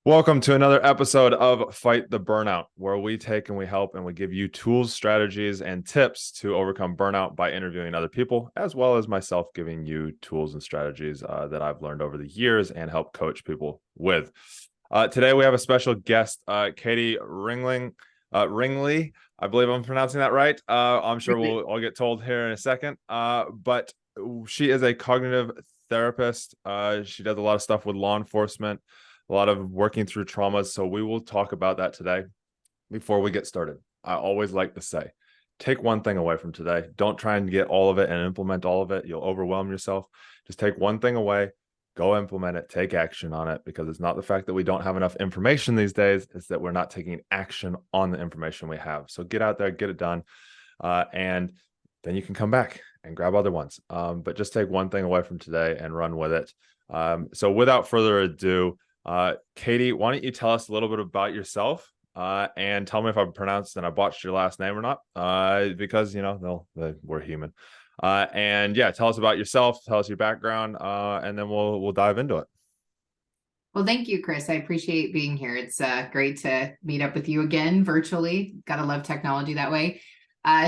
Welcome to another episode of Fight the Burnout, where we take and we help and we give you tools, strategies, and tips to overcome burnout by interviewing other people, as well as myself giving you tools and strategies that I've learned over the years and help coach people with. Today, we have a special guest, Katie Ringley. I believe I'm pronouncing that right. I'm sure I'll get told here in a second. But she is a cognitive therapist. She does a lot of stuff with law enforcement, a lot of working through traumas. So we will talk about that today. Before we get started, I always like to say, take one thing away from today. Don't try and get all of it and implement all of it. You'll overwhelm yourself. Just take one thing away, go implement it, take action on it, because it's not the fact that we don't have enough information these days. It's that we're not taking action on the information we have. So get out there, get it done. And then you can come back and grab other ones. But just take one thing away from today and run with it. So without further ado, Katie, why don't you tell us a little bit about yourself and tell me if I pronounced and I botched your last name or not, because, you know, we're human. And yeah, tell us about yourself, tell us your background, and then we'll dive into it. Well, thank you, Chris. I appreciate being here. It's great to meet up with you again virtually. Gotta love technology that way.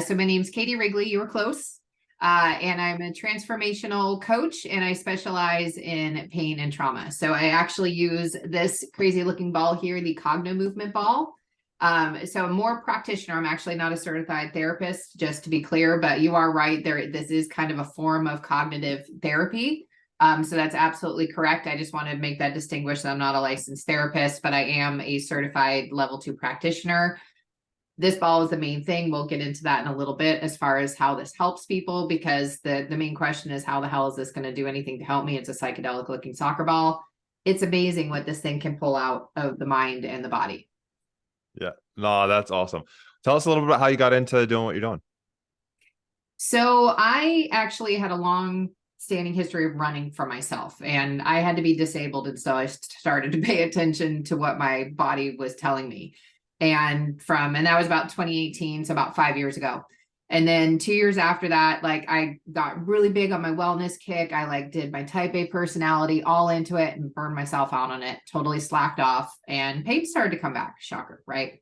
So my name's Katie Wrigley. You were close. And I'm a transformational coach, and I specialize in pain and trauma. So I actually use this crazy looking ball here, the Cogno movement ball. So I'm more practitioner. I'm actually not a certified therapist, just to be clear, but you are right there. This is kind of a form of cognitive therapy. So that's absolutely correct. I just want to make that distinguish that I'm not a licensed therapist, but I am a certified level 2 practitioner. This ball is the main thing. We'll get into that in a little bit as far as how this helps people, because the main question is, how the hell is this going to do anything to help me? It's a psychedelic looking soccer ball. It's amazing what this thing can pull out of the mind and the body. Yeah, no, that's awesome. Tell us a little bit about how you got into doing what you're doing. So I actually had a long standing history of running for myself, and I had to be disabled. And so I started to pay attention to what my body was telling me. And that was about 2018, so about 5 years ago. And then 2 years after that, like, I got really big on my wellness kick. I did my type A personality all into it and burned myself out on it, totally slacked off, and pain started to come back. Shocker, right?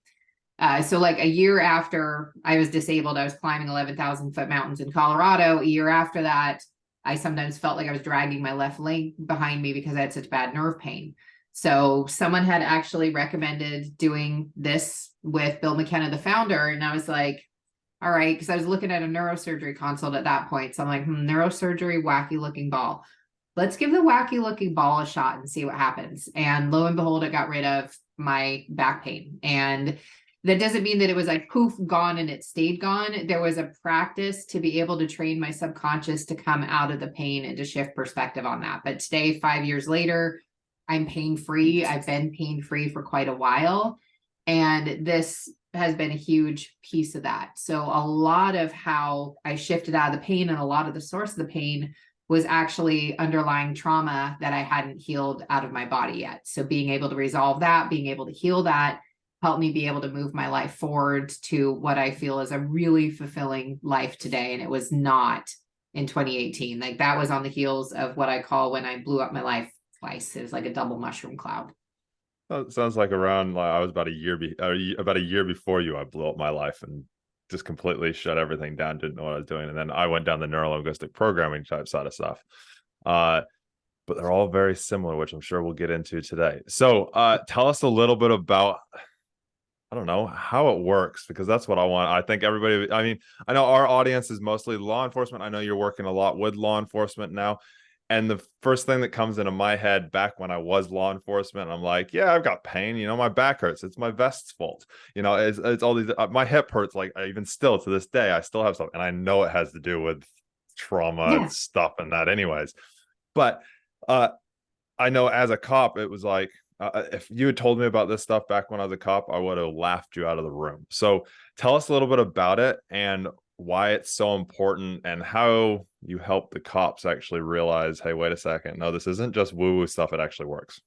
So like a year after I was disabled, I was climbing 11,000 foot mountains in Colorado. A year after that, I sometimes felt like I was dragging my left leg behind me because I had such bad nerve pain. So someone had actually recommended doing this with Bill McKenna, the founder. And I was like, all right, because I was looking at a neurosurgery consult at that point. So I'm like, neurosurgery, wacky looking ball. Let's give the wacky looking ball a shot and see what happens. And lo and behold, it got rid of my back pain. And that doesn't mean that it was like poof, gone, and it stayed gone. There was a practice to be able to train my subconscious to come out of the pain and to shift perspective on that. But today, 5 years later, I'm pain-free. I've been pain-free for quite a while. And this has been a huge piece of that. So a lot of how I shifted out of the pain, and a lot of the source of the pain, was actually underlying trauma that I hadn't healed out of my body yet. So being able to resolve that, being able to heal that, helped me be able to move my life forward to what I feel is a really fulfilling life today. And it was not in 2018. Like, that was on the heels of what I call when I blew up my life twice. It was like a double mushroom cloud. It sounds like around, like, I was about a year before you. I blew up my life and just completely shut everything down. Didn't know what I was doing, and then I went down the neurolinguistic programming type side of stuff. But they're all very similar, which I'm sure we'll get into today. So, tell us a little bit about, I don't know, how it works, because that's what I want. I think everybody, I mean, I know our audience is mostly law enforcement. I know you're working a lot with law enforcement now. And the first thing that comes into my head back when I was law enforcement, I'm like, yeah, I've got pain. You know, my back hurts. It's my vest's fault. You know, it's all these, my hip hurts. Like, even still to this day, I still have stuff. And I know it has to do with trauma stuff and that anyways. But I know as a cop, it was like, if you had told me about this stuff back when I was a cop, I would have laughed you out of the room. So tell us a little bit about it and why it's so important, and how you help the cops actually realize, hey, wait a second, no, this isn't just woo-woo stuff. It actually works.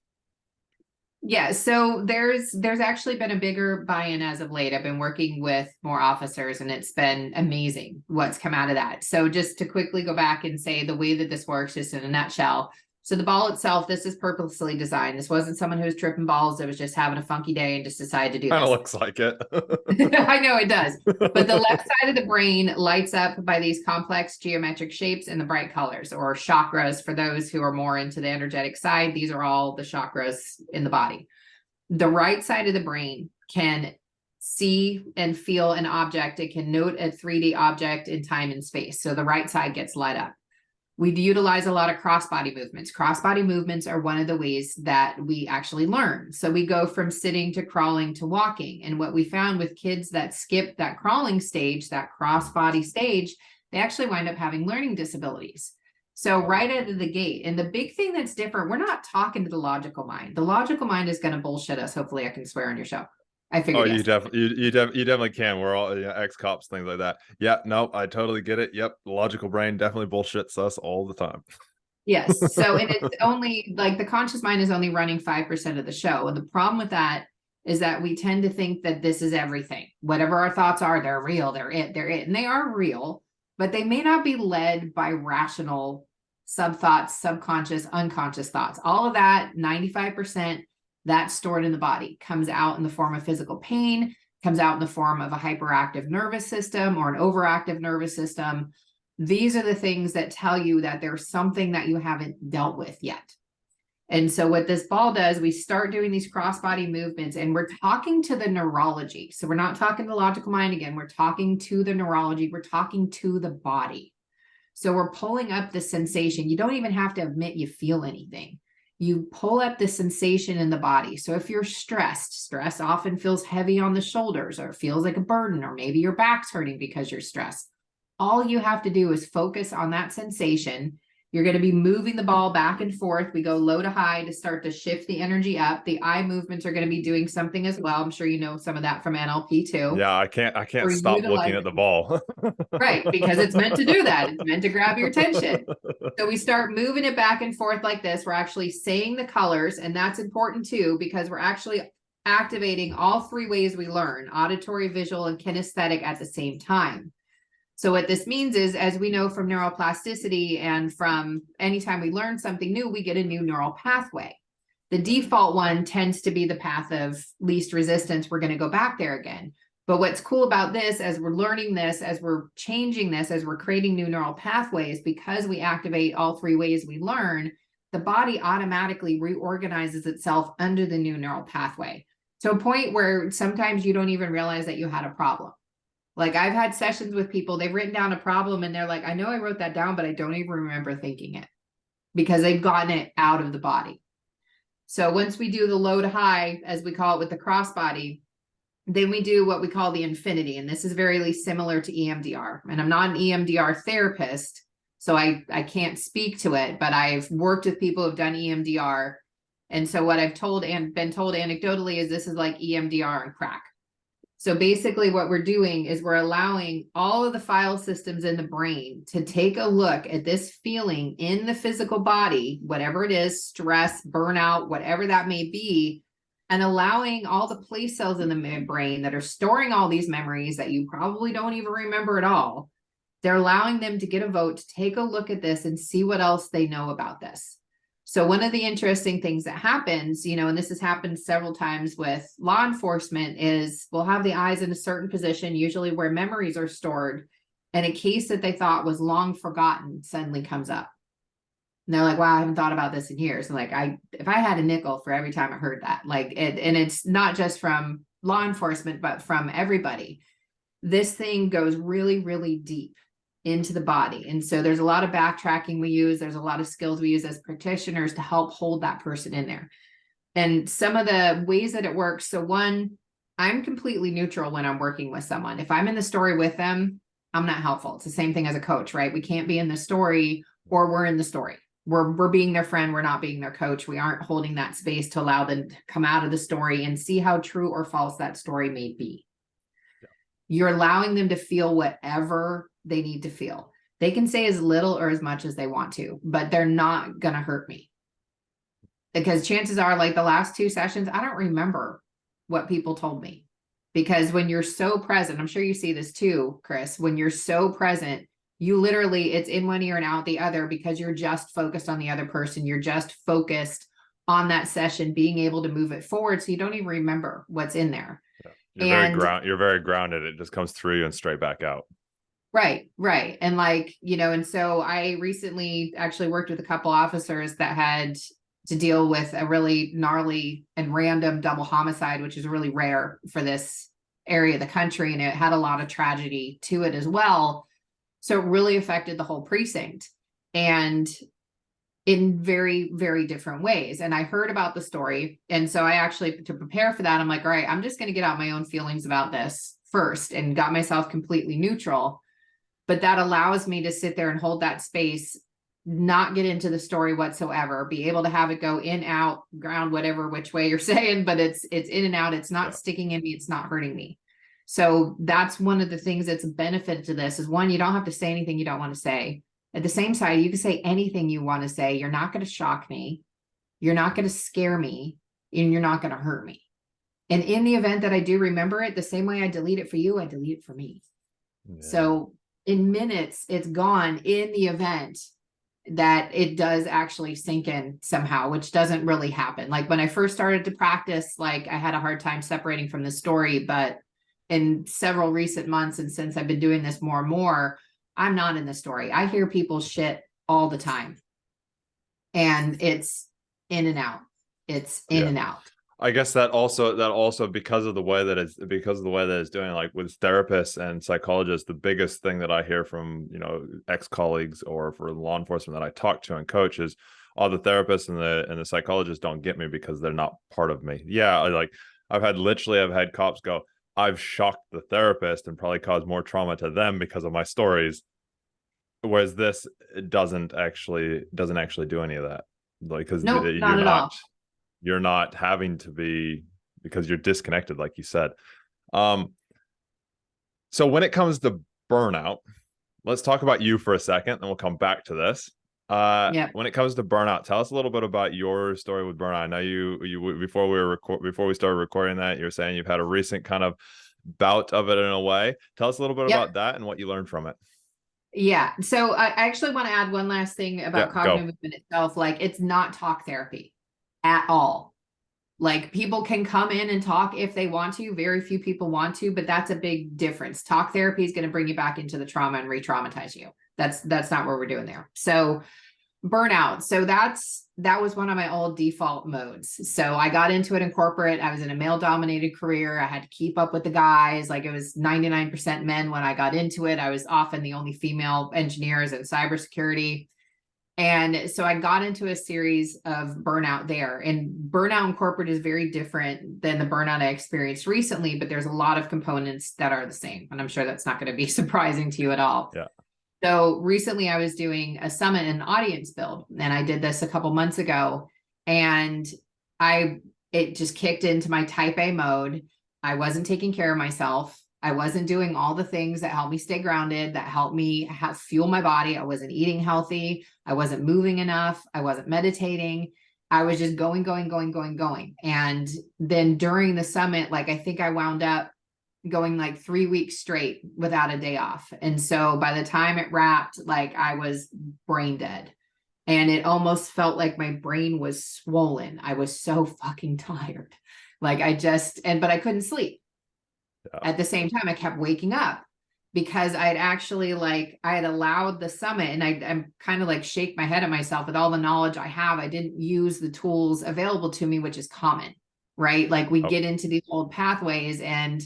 Yeah, so there's actually been a bigger buy-in as of late. I've been working with more officers, and it's been amazing what's come out of that. So just to quickly go back and say the way that this works, just in a nutshell, So the ball itself, this is purposely designed. This wasn't someone who was tripping balls that was just having a funky day and just decided to do Kind of this. looks like it. I know it does. But the left side of the brain lights up by these complex geometric shapes and the bright colors, or chakras for those who are more into the energetic side. These are all the chakras in the body. The right side of the brain can see and feel an object. It can note a 3D object in time and space. So the right side gets light up. We utilize a lot of cross-body movements. Cross-body movements are one of the ways that we actually learn. So we go from sitting to crawling to walking. And what we found with kids that skip that crawling stage, that cross-body stage, they actually wind up having learning disabilities. So right out of the gate, and the big thing that's different, we're not talking to the logical mind. The logical mind is going to bullshit us. Hopefully I can swear on your show. I figured. Oh, you definitely can. We're all ex-cops, things like that. Yeah, no, I totally get it. Yep, the logical brain definitely bullshits us all the time. Yes. So, and it's only like the conscious mind is only running 5% of the show. And the problem with that is that we tend to think that this is everything. Whatever our thoughts are, they're real, they're it. And they are real, but they may not be led by rational sub-thoughts, subconscious, unconscious thoughts. All of that, 95%, that's stored in the body, comes out in the form of physical pain, comes out in the form of a hyperactive nervous system or an overactive nervous system. These are the things that tell you that there's something that you haven't dealt with yet. And so what this ball does, we start doing these cross-body movements, and we're talking to the neurology. So we're not talking the logical mind again. We're talking to the neurology. We're talking to the body. So we're pulling up the sensation. You don't even have to admit you feel anything. You pull up the sensation in the body. So if you're stressed, stress often feels heavy on the shoulders, or it feels like a burden, or maybe your back's hurting because you're stressed. All you have to do is focus on that sensation. You're going to be moving the ball back and forth. We go low to high to start to shift the energy up. The eye movements are going to be doing something as well. I'm sure you know some of that from NLP too. Yeah, I can't stop looking at the ball. Right, because it's meant to do that. It's meant to grab your attention. So we start moving it back and forth like this. We're actually saying the colors, and that's important too, because we're actually activating all three ways we learn: auditory, visual, and kinesthetic at the same time. So what this means is, as we know from neuroplasticity and from anytime we learn something new, we get a new neural pathway. The default one tends to be the path of least resistance. We're going to go back there again. But what's cool about this, as we're learning this, as we're changing this, as we're creating new neural pathways, because we activate all three ways we learn, the body automatically reorganizes itself under the new neural pathway to a point where sometimes you don't even realize that you had a problem. Like I've had sessions with people, they've written down a problem and they're like, I know I wrote that down, but I don't even remember thinking it, because they've gotten it out of the body. So once we do the low to high, as we call it with the crossbody, then we do what we call the infinity. And this is very similar to EMDR. And I'm not an EMDR therapist, so I can't speak to it, but I've worked with people who've done EMDR. And so what I've told and been told anecdotally is this is like EMDR and crack. So basically what we're doing is we're allowing all of the file systems in the brain to take a look at this feeling in the physical body, whatever it is, stress, burnout, whatever that may be, and allowing all the place cells in the brain that are storing all these memories that you probably don't even remember at all. They're allowing them to get a vote to take a look at this and see what else they know about this. So one of the interesting things that happens, and this has happened several times with law enforcement, is we'll have the eyes in a certain position, usually where memories are stored, and a case that they thought was long forgotten suddenly comes up. And they're like, wow, I haven't thought about this in years. And like, if I had a nickel for every time I heard that, and it's not just from law enforcement, but from everybody, this thing goes really, really deep into the body. And so there's a lot of backtracking we use. There's a lot of skills we use as practitioners to help hold that person in there. And some of the ways that it works. So one, I'm completely neutral when I'm working with someone. If I'm in the story with them, I'm not helpful. It's the same thing as a coach, right? We can't be in the story or we're in the story. We're being their friend. We're not being their coach. We aren't holding that space to allow them to come out of the story and see how true or false that story may be. Yeah. You're allowing them to feel whatever they need to feel. They can say as little or as much as they want to, but they're not going to hurt me. Because chances are, like the last 2 sessions, I don't remember what people told me. Because when you're so present, I'm sure you see this too, Chris, when you're so present, You literally, it's in one ear and out the other because you're just focused on the other person. You're just focused on that session, being able to move it forward. So you don't even remember what's in there. Yeah. And You're very grounded. It just comes through you and straight back out. right, right. And like, and so I recently actually worked with a couple officers that had to deal with a really gnarly and random double homicide, which is really rare for this area of the country. And it had a lot of tragedy to it as well. So it really affected the whole precinct and in very, very different ways. And I heard about the story. And so I actually, to prepare for that, I'm like, all right, I'm just going to get out my own feelings about this first and got myself completely neutral. But that allows me to sit there and hold that space, not get into the story whatsoever, be able to have it go in, out, ground, whatever, which way you're saying, but it's in and out. It's not sticking in me. It's not hurting me. So that's one of the things that's a benefit to this is one, you don't have to say anything you don't want to say. At the same side, you can say anything you want to say. You're not going to shock me. You're not going to scare me, and you're not going to hurt me. And in the event that I do remember it, the same way I delete it for you, I delete it for me. Yeah. So in minutes, it's gone in the event that it does actually sink in somehow, which doesn't really happen. Like when I first started to practice, like I had a hard time separating from the story, but in several recent months, and since I've been doing this more and more, I'm not in the story. I hear people's shit all the time. And it's in and out. It's in and out. I guess that also because of the way that it's doing, like with therapists and psychologists, the biggest thing that I hear from, ex-colleagues or for law enforcement that I talk to and coach is, oh, the therapists and the psychologists don't get me because they're not part of me. Yeah. Like I've had cops go, I've shocked the therapist and probably caused more trauma to them because of my stories. Whereas this doesn't actually do any of that. Like, because you're not having to be, because you're disconnected, like you said. So when it comes to burnout, let's talk about you for a second, and we'll come back to this. When it comes to burnout, tell us a little bit about your story with burnout. I know you before we started recording that, you were saying you've had a recent kind of bout of it in a way. Tell us a little bit about that and what you learned from it. Yeah. So I actually want to add one last thing about cognitive movement itself. Like it's not talk therapy at all. Like people can come in and talk if they want to. Very few people want to, but that's a big difference. Talk therapy is going to bring you back into the trauma and re-traumatize you. That's not what we're doing there. So burnout. So that was one of my old default modes. So I got into it in corporate. I was in a male dominated career. I had to keep up with the guys. Like it was 99% men when I got into it. I was often the only female engineers in cybersecurity. And so I got into a series of burnout there, and burnout in corporate is very different than the burnout I experienced recently, but there's a lot of components that are the same. And I'm sure that's not going to be surprising to you at all. Yeah. So recently I was doing a summit and audience build, and I did this a couple months ago, and it just kicked into my type A mode. I wasn't taking care of myself. I wasn't doing all the things that help me stay grounded, that help me fuel my body. I wasn't eating healthy. I wasn't moving enough. I wasn't meditating. I was just going. And then during the summit, like I think I wound up going like 3 weeks straight without a day off. And so by the time it wrapped, like I was brain dead, and it almost felt like my brain was swollen. I was so fucking tired. Like but I couldn't sleep. At the same time, I kept waking up because I had allowed the summit, and I'm kind of like shake my head at myself with all the knowledge I have. I didn't use the tools available to me, which is common, right? Like we get into these old pathways, and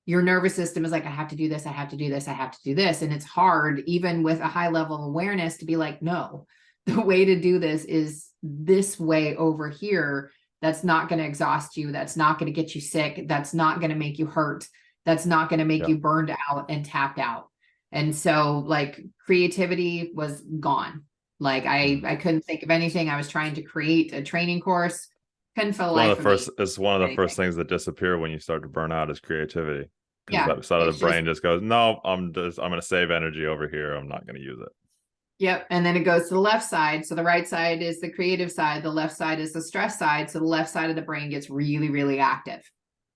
your nervous system is like, I have to do this. I have to do this. I have to do this. And it's hard, even with a high level of awareness, to be like, no, the way to do this is this way over here. That's not going to exhaust you. That's not going to get you sick. That's not going to make you hurt. That's not going to make you burned out and tapped out. And so like creativity was gone. Like I couldn't think of anything. I was trying to create a training course. Couldn't for the life of me. It's one of the first things that disappear when you start to burn out is creativity. Yeah. That side of the brain just goes, no, I'm going to save energy over here. I'm not going to use it. Yep. And then it goes to the left side. So the right side is the creative side. The left side is the stress side. So the left side of the brain gets really, really active.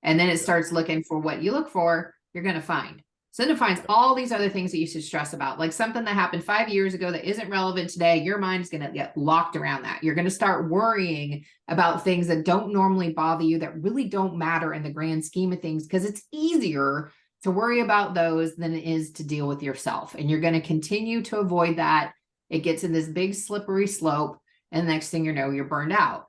And then it starts looking for what you look for, you're going to find. So then it finds all these other things that you should stress about, like something that happened 5 years ago that isn't relevant today. Your mind's going to get locked around that. You're going to start worrying about things that don't normally bother you, that really don't matter in the grand scheme of things, because it's easier to worry about those than it is to deal with yourself. And you're going to continue to avoid that. It gets in this big slippery slope. And the next thing you know, you're burned out.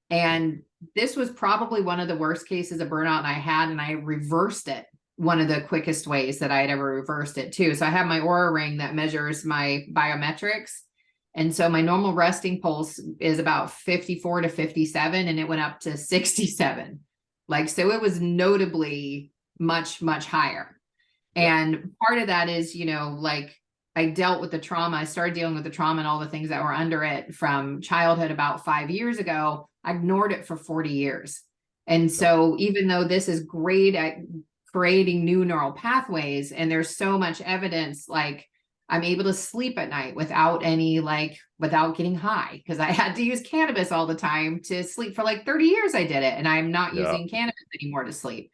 And this was probably one of the worst cases of burnout I had, and I reversed it one of the quickest ways that I had ever reversed it too. So I have my Aura ring that measures my biometrics. And so my normal resting pulse is about 54 to 57, and it went up to 67. Like, so it was notably much, much higher. Yeah. And part of that is, you know, like I dealt with the trauma. I started dealing with the trauma and all the things that were under it from childhood about 5 years ago. I ignored it for 40 years. And so even though this is great at creating new neural pathways, and there's so much evidence, like I'm able to sleep at night without without getting high, because I had to use cannabis all the time to sleep. For like 30 years I did it, and I'm not using cannabis anymore to sleep.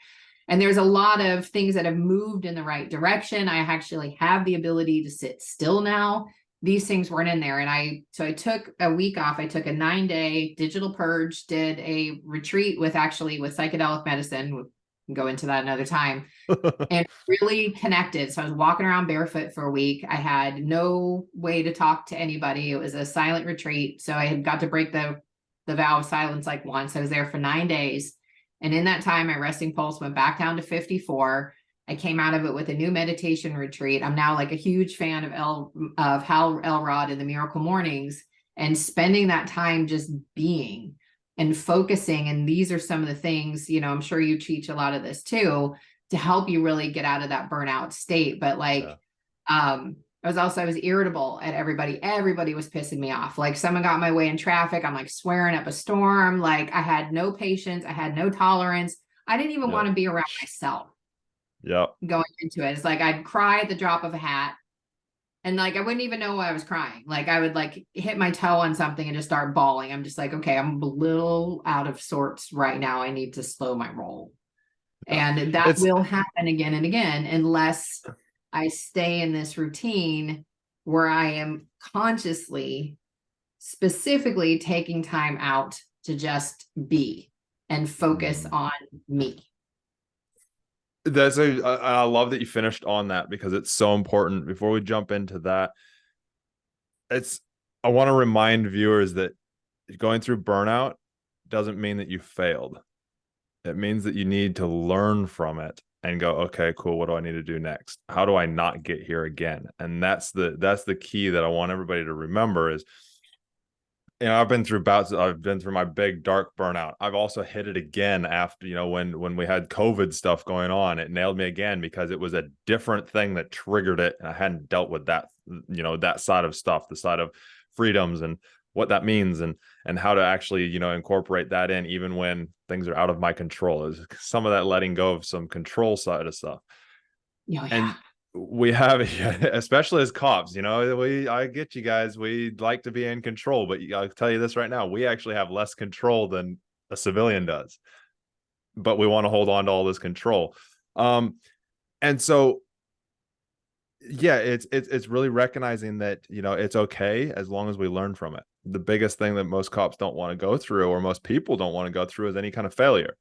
And there's a lot of things that have moved in the right direction. I actually have the ability to sit still now. These things weren't in there. And so I took a week off. I took a 9-day digital purge, did a retreat with psychedelic medicine. We'll go into that another time. And really connected. So I was walking around barefoot for a week. I had no way to talk to anybody. It was a silent retreat. So I had got to break the vow of silence like once. I was there for 9 days. And in that time, my resting pulse went back down to 54. I came out of it with a new meditation retreat. I'm now like a huge fan of Hal Elrod in the Miracle Mornings, and spending that time just being and focusing. And these are some of the things, you know, I'm sure you teach a lot of this too, to help you really get out of that burnout state. But I was irritable at everybody. Everybody was pissing me off. Like someone got in my way in traffic, I'm like swearing up a storm. Like I had no patience. I had no tolerance. I didn't even want to be around myself. Going into it. It's like I'd cry at the drop of a hat. And like I wouldn't even know why I was crying. Like I would like hit my toe on something and just start bawling. I'm just like, okay, I'm a little out of sorts right now. I need to slow my roll. And that will happen again and again unless I stay in this routine where I am consciously, specifically taking time out to just be and focus on me. I love that you finished on that, because it's so important. Before we jump into that, I want to remind viewers that going through burnout doesn't mean that you failed. It means that you need to learn from it and go, okay, cool. What do I need to do next? How do I not get here again? And that's the key that I want everybody to remember is, you know, I've been through my big dark burnout. I've also hit it again after, you know, when we had COVID stuff going on, it nailed me again because it was a different thing that triggered it. And I hadn't dealt with that, you know, that side of stuff, the side of freedoms and what that means, and how to actually, you know, incorporate that in even when things are out of my control. Is some of that letting go of some control side of stuff. And we have, especially as cops, you know, I get you guys, we like to be in control, but I'll tell you this right now, we actually have less control than a civilian does, but we want to hold on to all this control. And so it's really recognizing that, you know, it's okay as long as we learn from it. The biggest thing that most cops don't want to go through, or most people don't want to go through, is any kind of failure.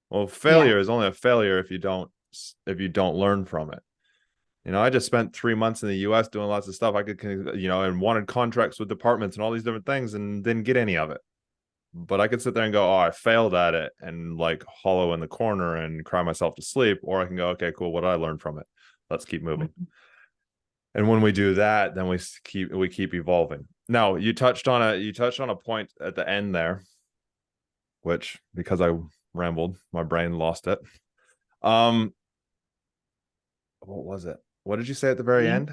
Well, failure is only a failure if you don't learn from it. You know, I just spent 3 months in the US doing lots of stuff. I could, you know, and wanted contracts with departments and all these different things and didn't get any of it. But I could sit there and go, oh, I failed at it, and like hollow in the corner and cry myself to sleep. Or I can go, okay, cool. What did I learn from it? Let's keep moving. And when we do that, then we keep evolving. Now, you touched on a point at the end there, which, because I rambled, my brain lost it. What was it? What did you say at the very end?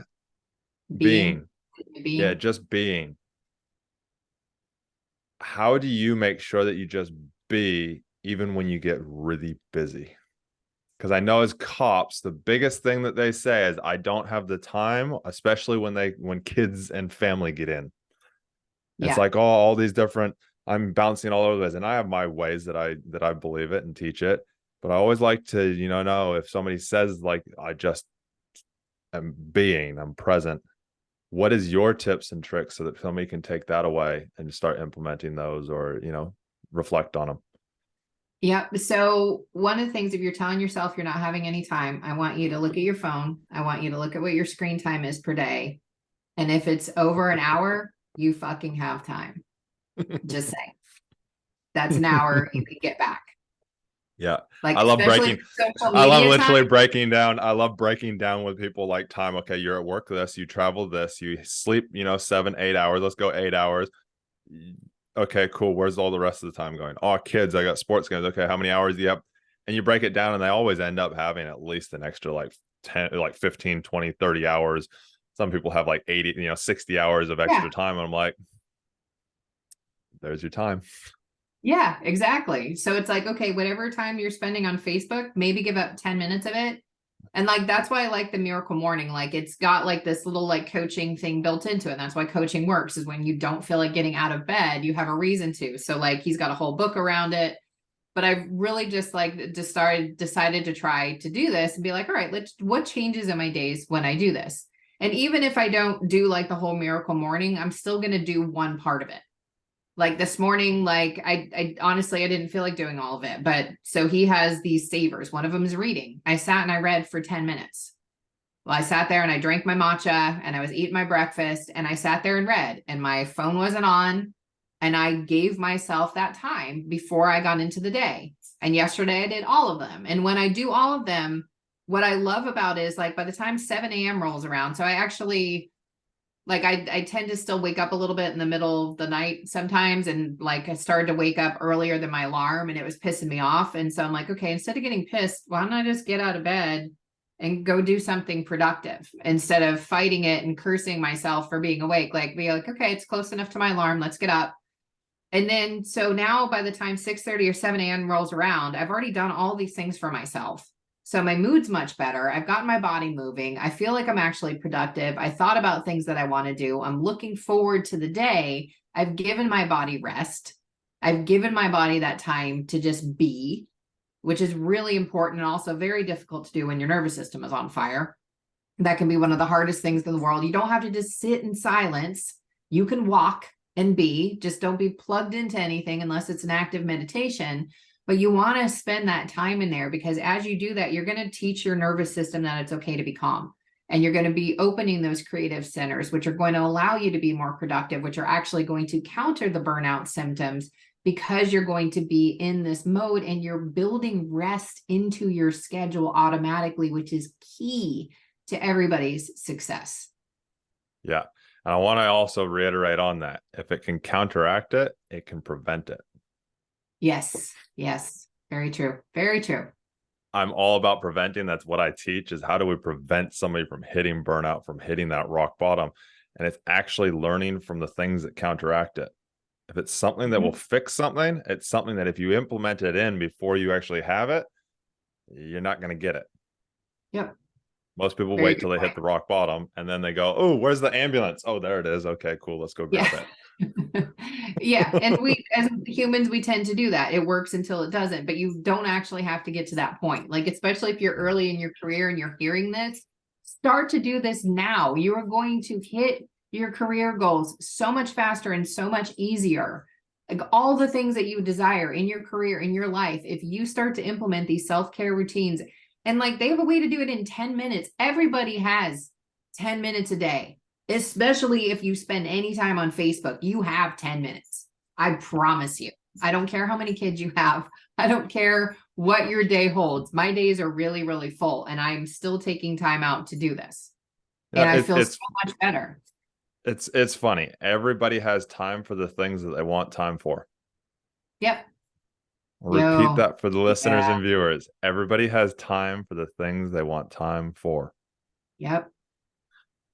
Being. Yeah, just being. How do you make sure that you just be even when you get really busy? Because I know as cops, the biggest thing that they say is, I don't have the time, especially when kids and family get in. It's like, oh, all these different, I'm bouncing all over this, and I have my ways that I believe it and teach it. But I always like to, you know if somebody says like, I just I'm being, I'm present. What is your tips and tricks so that somebody can take that away and start implementing those, or, reflect on them? Yep. So one of the things, if you're telling yourself you're not having any time, I want you to look at your phone. I want you to look at what your screen time is per day. And if it's over an hour, you fucking have time. Just saying. That's an hour you can get back. Yeah. Like, I love especially breaking. social I love media time. literally breaking down. I love breaking down with people like time. Okay, you're at work this, you travel this, you sleep, 7, 8 hours. Let's go 8 hours. Okay, cool. Where's all the rest of the time going? Oh, kids, I got sports games. Okay, how many hours do you have? And you break it down, and they always end up having at least an extra like 10, like 15, 20, 30 hours. Some people have like 80, 60 hours of extra time. And I'm like, there's your time. Yeah, exactly. So it's like, okay, whatever time you're spending on Facebook, maybe give up 10 minutes of it. And like, that's why I like the Miracle Morning. Like, it's got like this little like coaching thing built into it. And that's why coaching works, is when you don't feel like getting out of bed, you have a reason to. So like, he's got a whole book around it. But I really just decided to try to do this and be like, all right, what changes in my days when I do this? And even if I don't do like the whole Miracle Morning, I'm still going to do one part of it. Like this morning, like I honestly, I didn't feel like doing all of it, but so he has these savers. One of them is reading. I sat and I read for 10 minutes. Well, I sat there and I drank my matcha and I was eating my breakfast and I sat there and read, and my phone wasn't on, and I gave myself that time before I got into the day. And yesterday I did all of them. And when I do all of them, what I love about it is like by the time 7 a.m. rolls around, so I actually like I tend to still wake up a little bit in the middle of the night sometimes. And like I started to wake up earlier than my alarm and it was pissing me off. And so I'm like, okay, instead of getting pissed, why don't I just get out of bed and go do something productive instead of fighting it and cursing myself for being awake? Like, be like, okay, it's close enough to my alarm. Let's get up. And then, so now by the time 6:30 or 7 a.m. rolls around, I've already done all these things for myself. So my mood's much better. I've gotten my body moving. I feel like I'm actually productive. I thought about things that I want to do. I'm looking forward to the day. I've given my body rest. I've given my body that time to just be, which is really important and also very difficult to do when your nervous system is on fire. That can be one of the hardest things in the world. You don't have to just sit in silence. You can walk and be, just don't be plugged into anything unless it's an active meditation. But you want to spend that time in there, because as you do that, you're going to teach your nervous system that it's okay to be calm. And you're going to be opening those creative centers, which are going to allow you to be more productive, which are actually going to counter the burnout symptoms, because you're going to be in this mode and you're building rest into your schedule automatically, which is key to everybody's success. Yeah. And I want to also reiterate on that. If it can counteract it, it can prevent it. Yes. Yes. Very true. Very true. I'm all about preventing. That's what I teach, is how do we prevent somebody from hitting burnout, from hitting that rock bottom? And it's actually learning from the things that counteract it. If it's something that will fix something, it's something that if you implement it in before you actually have it, you're not going to get it. Yep. Most people Very wait till they hit the rock bottom and then they go, oh, where's the ambulance? Oh, there it is. Okay, cool. Let's go grab it. Yeah. And we, as humans, we tend to do that. It works until it doesn't, but you don't actually have to get to that point. Like, especially if you're early in your career and you're hearing this, start to do this now. You are going to hit your career goals so much faster and so much easier. Like all the things that you desire in your career, in your life, if you start to implement these self-care routines, and like they have a way to do it in 10 minutes. Everybody has 10 minutes a day. Especially if you spend any time on Facebook, you have 10 minutes. I promise you. I don't care how many kids you have. I don't care what your day holds. My days are really, really full, and I'm still taking time out to do this. And I feel so much better. It's funny. Everybody has time for the things that they want time for. Yep. Repeat that for the listeners and viewers. Everybody has time for the things they want time for. Yep.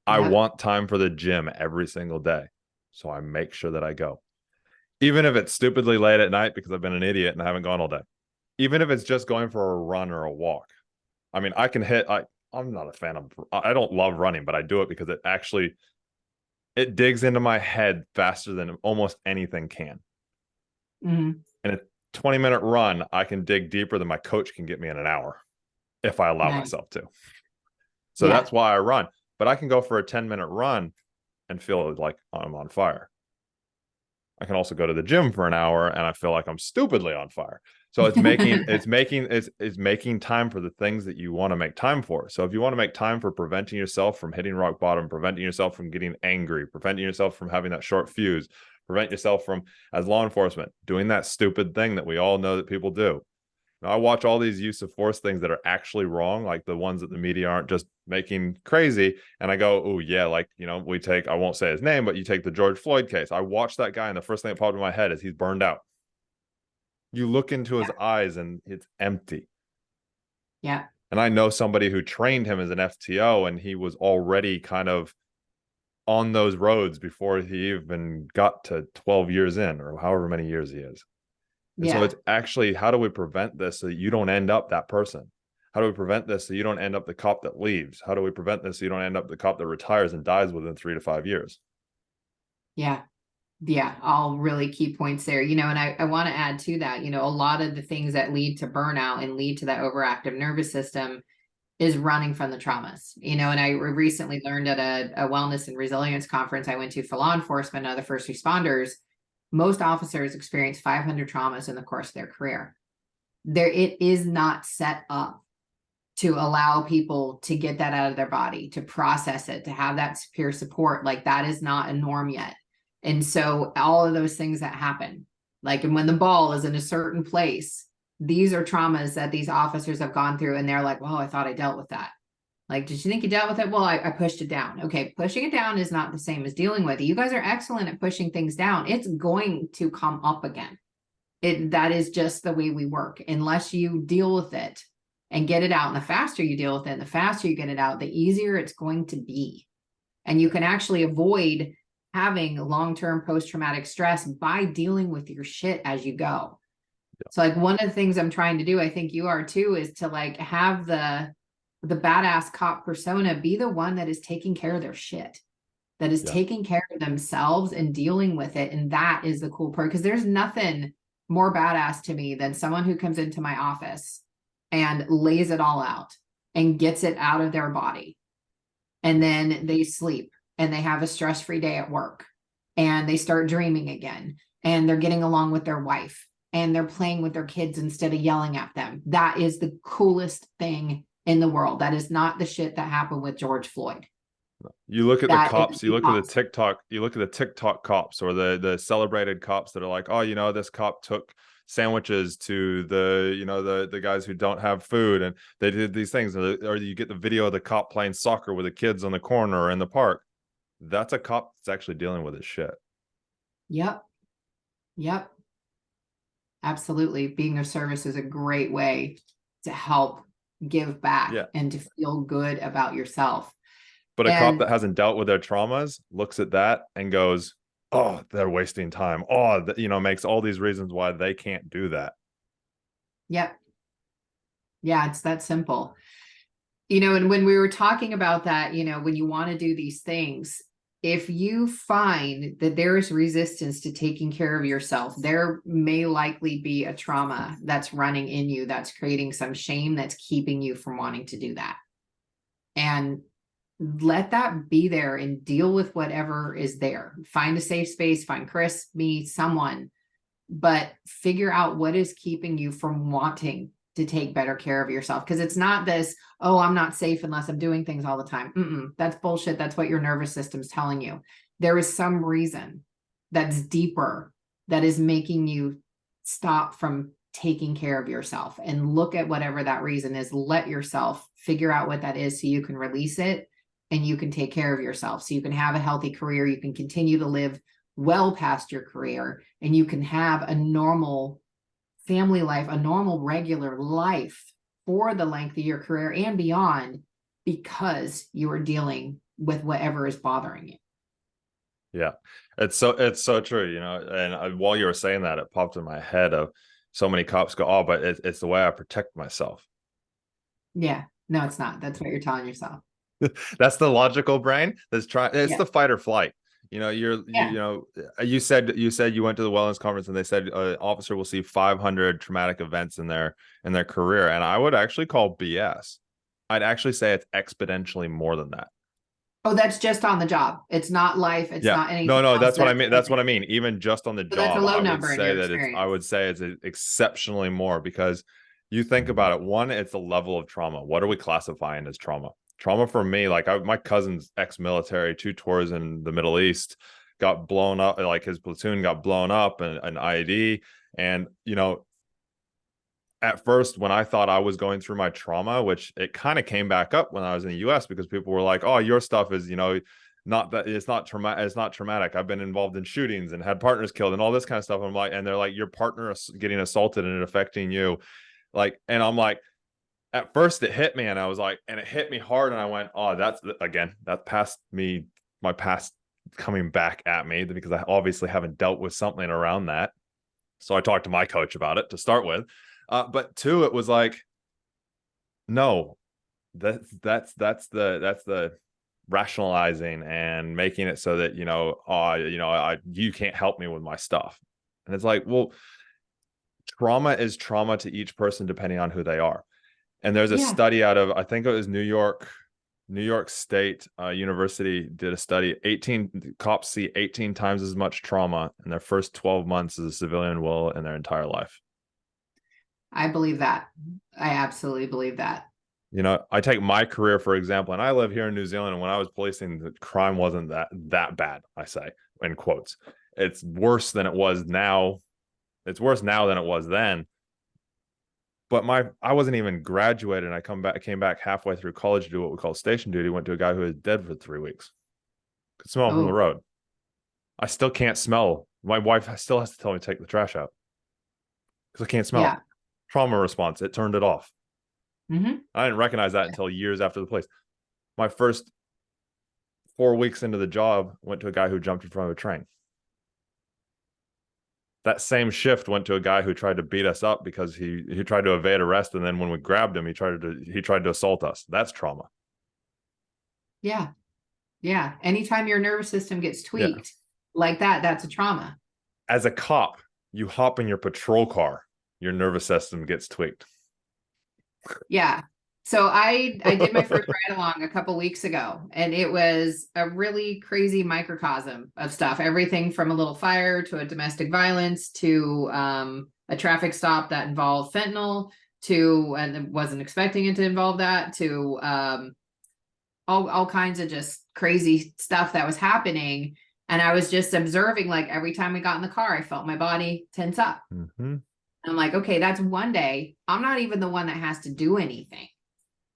I want time for the gym every single day. So I make sure that I go. Even if it's stupidly late at night because I've been an idiot and I haven't gone all day. Even if it's just going for a run or a walk. I mean, I can hit, I'm not a fan of, I don't love running, but I do it because it digs into my head faster than almost anything can. Mm-hmm. And a 20-minute run, I can dig deeper than my coach can get me in an hour if I allow myself to. So that's why I run. But I can go for a 10-minute run and feel like I'm on fire. I can also go to the gym for an hour and I feel like I'm stupidly on fire. So it's making time for the things that you want to make time for. So if you want to make time for preventing yourself from hitting rock bottom, preventing yourself from getting angry, preventing yourself from having that short fuse, prevent yourself from, as law enforcement, doing that stupid thing that we all know that people do. Now, I watch all these use of force things that are actually wrong, like the ones that the media aren't just making crazy. And I go, oh, yeah, like, we take, I won't say his name, but you take the George Floyd case. I watched that guy, and the first thing that popped in my head is he's burned out. You look into his eyes and it's empty. Yeah. And I know somebody who trained him as an FTO, and he was already kind of on those roads before he even got to 12 years in, or however many years he is. And so it's actually, how do we prevent this so that you don't end up that person? How do we prevent this so you don't end up the cop that leaves? How do we prevent this so you don't end up the cop that retires and dies within 3 to 5 years? Yeah. Yeah. All really key points there, and I want to add to that, a lot of the things that lead to burnout and lead to that overactive nervous system is running from the traumas, and I recently learned at a wellness and resilience conference I went to for law enforcement and other first responders. Most officers experience 500 traumas in the course of their career. It is not set up to allow people to get that out of their body, to process it, to have that peer support. Like, that is not a norm yet. And so all of those things that happen, like, and when the ball is in a certain place, these are traumas that these officers have gone through, and they're like, well, I thought I dealt with that. Like, did you think you dealt with it? Well, I pushed it down. Okay, pushing it down is not the same as dealing with it. You guys are excellent at pushing things down. It's going to come up again. That is just the way we work. Unless you deal with it and get it out, and the faster you deal with it, and the faster you get it out, the easier it's going to be. And you can actually avoid having long-term post-traumatic stress by dealing with your shit as you go. So, like, one of the things I'm trying to do, I think you are too, is to, like, have the badass cop persona be the one that is taking care of their shit, that is taking care of themselves and dealing with it. And that is the cool part, because there's nothing more badass to me than someone who comes into my office and lays it all out and gets it out of their body. And then they sleep and they have a stress-free day at work, and they start dreaming again, and they're getting along with their wife, and they're playing with their kids instead of yelling at them. That is the coolest thing in the world. That is not the shit that happened with George Floyd. You look at the cops, you look at the TikTok cops, or the celebrated cops that are like, oh, this cop took sandwiches to the guys who don't have food, and they did these things. Or you get the video of the cop playing soccer with the kids on the corner or in the park. That's a cop that's actually dealing with his shit. Yep. Absolutely. Being of service is a great way to help give back and to feel good about yourself. But a cop that hasn't dealt with their traumas looks at that and goes, oh, they're wasting time. Oh, makes all these reasons why they can't do that. Yep. Yeah, it's that simple. And when we were talking about that, when you want to do these things, if you find that there is resistance to taking care of yourself, there may likely be a trauma that's running in you, that's creating some shame, that's keeping you from wanting to do that. And let that be there and deal with whatever is there. Find a safe space, find Chris, me, someone, but figure out what is keeping you from wanting to take better care of yourself. Because it's not this, oh, I'm not safe unless I'm doing things all the time. That's bullshit. That's what your nervous system's telling you. There is some reason that's deeper that is making you stop from taking care of yourself, and look at whatever that reason is. Let yourself figure out what that is so you can release it and you can take care of yourself, so you can have a healthy career. You can continue to live well past your career, and you can have a normal family life, a normal regular life for the length of your career and beyond, because you are dealing with whatever is bothering you. Yeah, it's so true, and while you were saying that, it popped in my head of so many cops go, oh, but it's the way I protect myself. Yeah, no, it's not. That's what you're telling yourself. That's the logical brain that's trying. It's the fight or flight. You said you went to the wellness conference and they said an officer will see 500 traumatic events in their career, and I would actually call BS. I'd actually say it's exponentially more than that. Oh, that's just on the job. It's not life. It's Yeah. not anything No, else. that's what I mean. That's what I mean. Even just on the So that's a job, low I would number in say your that I experience. would say it's exceptionally more, because you think about it. One, it's the level of trauma. What are we classifying as trauma? Trauma for me, like my cousin's ex-military, 2 tours in the Middle East, got blown up, like his platoon got blown up, and an IED. And, at first, when I thought I was going through my trauma, which it kind of came back up when I was in the US, because people were like, oh, your stuff is, not that it's not traumatic. It's not traumatic. I've been involved in shootings and had partners killed and all this kind of stuff. I'm like, and they're like, your partner is getting assaulted and it affecting you. Like, and I'm like, at first it hit me, and I was like, and it hit me hard. And I went, oh, that's past me, my past coming back at me, because I obviously haven't dealt with something around that. So I talked to my coach about it to start with. But two, it was like, no, that's the rationalizing and making it so that, you can't help me with my stuff. And it's like, well, trauma is trauma to each person depending on who they are. And there's a study out of, I think it was New York State University did a study. 18 cops see 18 times as much trauma in their first 12 months as a civilian will in their entire life. I believe that. I absolutely believe that. I take my career, for example, and I live here in New Zealand. And when I was policing, the crime wasn't that bad, I say, in quotes. It's worse than it was now. It's worse now than it was then. But I wasn't even graduated. And I came back halfway through college to do what we call station duty. Went to a guy who was dead for 3 weeks. Could smell from the road. I still can't smell. My wife still has to tell me to take the trash out because I can't smell it. Trauma response. It turned it off. Mm-hmm. I didn't recognize that until years after the place. My first 4 weeks into the job, went to a guy who jumped in front of a train. That same shift went to a guy who tried to beat us up because he tried to evade arrest, and then when we grabbed him, he tried to assault us. That's trauma. Yeah. Anytime your nervous system gets tweaked like that, that's a trauma. As a cop, you hop in your patrol car, your nervous system gets tweaked. Yeah. So I did my first ride along a couple weeks ago, and it was a really crazy microcosm of stuff. Everything from a little fire to a domestic violence to a traffic stop that involved fentanyl to, and wasn't expecting it to involve that, to all kinds of just crazy stuff that was happening. And I was just observing, like every time we got in the car, I felt my body tense up. Mm-hmm. I'm like, okay, that's one day. I'm not even the one that has to do anything.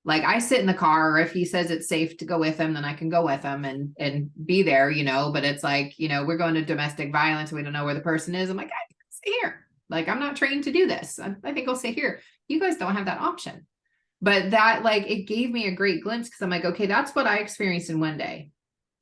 Like I sit in the car, or if he says it's safe to go with him, then I can go with him and be there, but it's like, we're going to domestic violence. We don't know where the person is. I'm like, I can stay here. Like, I'm not trained to do this. I think I'll stay here. You guys don't have that option. But that, like, it gave me a great glimpse, because I'm like, okay, that's what I experienced in one day.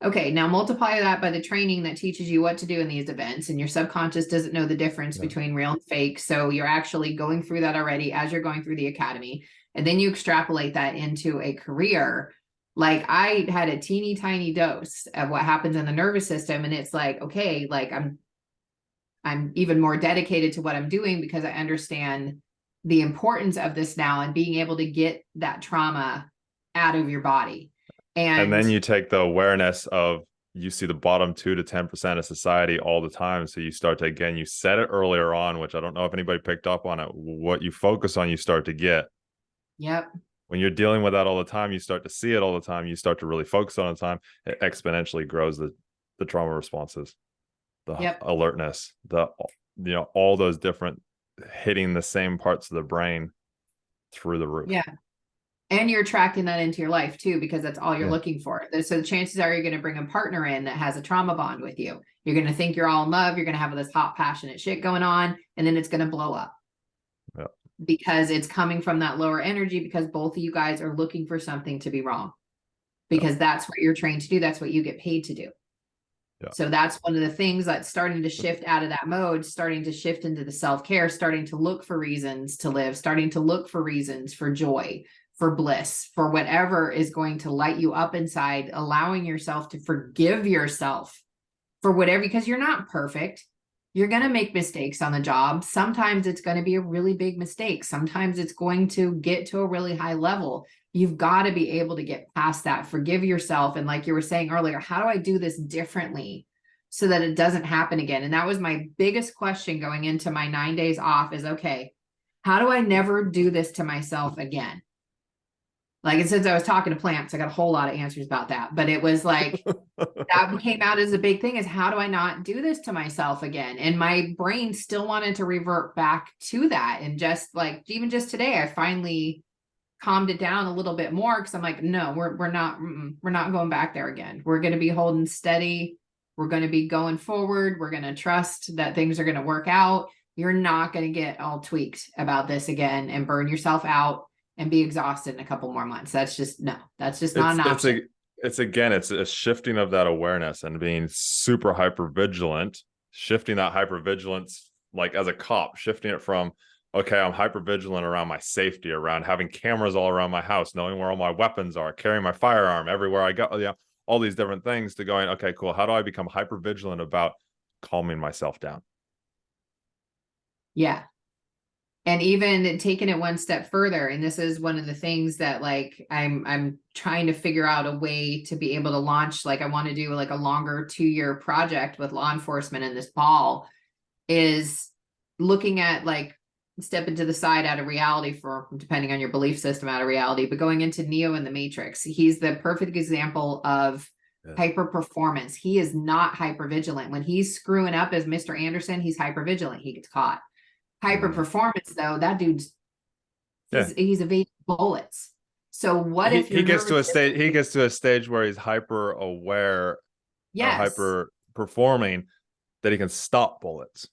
Okay, now multiply that by the training that teaches you what to do in these events, and your subconscious doesn't know the difference between real and fake. So you're actually going through that already as you're going through the academy. And then you extrapolate that into a career. Like I had a teeny tiny dose of what happens in the nervous system. And it's like, okay, like I'm even more dedicated to what I'm doing because I understand the importance of this now and being able to get that trauma out of your body. And then you take the awareness of, you see the bottom 2 to 10% of society all the time. So you start to, again, you said it earlier on, which I don't know if anybody picked up on it. What you focus on, you start to get. Yep. When you're dealing with that all the time, you start to see it all the time. You start to really focus on it time. It exponentially grows the trauma responses, the alertness, all those different hitting the same parts of the brain through the roof. Yeah. And you're attracting that into your life too, because that's all you're looking for. So the chances are you're going to bring a partner in that has a trauma bond with you. You're going to think you're all in love. You're going to have this hot, passionate shit going on, and then it's going to blow up. Yeah. Because it's coming from that lower energy, because both of you guys are looking for something to be wrong, because that's what you're trained to do. That's what you get paid to do. Yeah. So that's one of the things that's starting to shift out of that mode, starting to shift into the self-care, starting to look for reasons to live, starting to look for reasons for joy, for bliss, for whatever is going to light you up inside, allowing yourself to forgive yourself for whatever, because you're not perfect. You're going to make mistakes on the job. Sometimes it's going to be a really big mistake. Sometimes it's going to get to a really high level. You've got to be able to get past that, forgive yourself. And like you were saying earlier, how do I do this differently so that it doesn't happen again? And that was my biggest question going into my 9 days off is, okay, how do I never do this to myself again? Like, and since I was talking to plants, I got a whole lot of answers about that. But it was like, that came out as a big thing is how do I not do this to myself again? And my brain still wanted to revert back to that. And just like, even just today, I finally calmed it down a little bit more because I'm like, no, we're not going back there again. We're going to be holding steady. We're going to be going forward. We're going to trust that things are going to work out. You're not going to get all tweaked about this again and burn yourself out and be exhausted in a couple more months. That's just not an option. It's a shifting of that awareness and being super hyper vigilant, shifting that hyper vigilance, like as a cop, shifting it from, okay, I'm hyper vigilant around my safety, around having cameras all around my house, knowing where all my weapons are, carrying my firearm everywhere I go, all these different things, to going, okay, cool. How do I become hyper vigilant about calming myself down? Yeah. And even taking it one step further, and this is one of the things that like I'm trying to figure out a way to be able to launch. Like I want to do like a longer 2-year project with law enforcement in this fall, is looking at like step into the side out of reality, for depending on your belief system, out of reality, but going into Neo in the Matrix. He's the perfect example of hyper performance. He is not hyper vigilant. When he's screwing up as Mr. Anderson, he's hyper vigilant. He gets caught. Hyper performance, though, that dude's he's evading bullets. So what if he gets to a stage? He gets to a stage where he's hyper aware, yes, hyper performing, that he can stop bullets.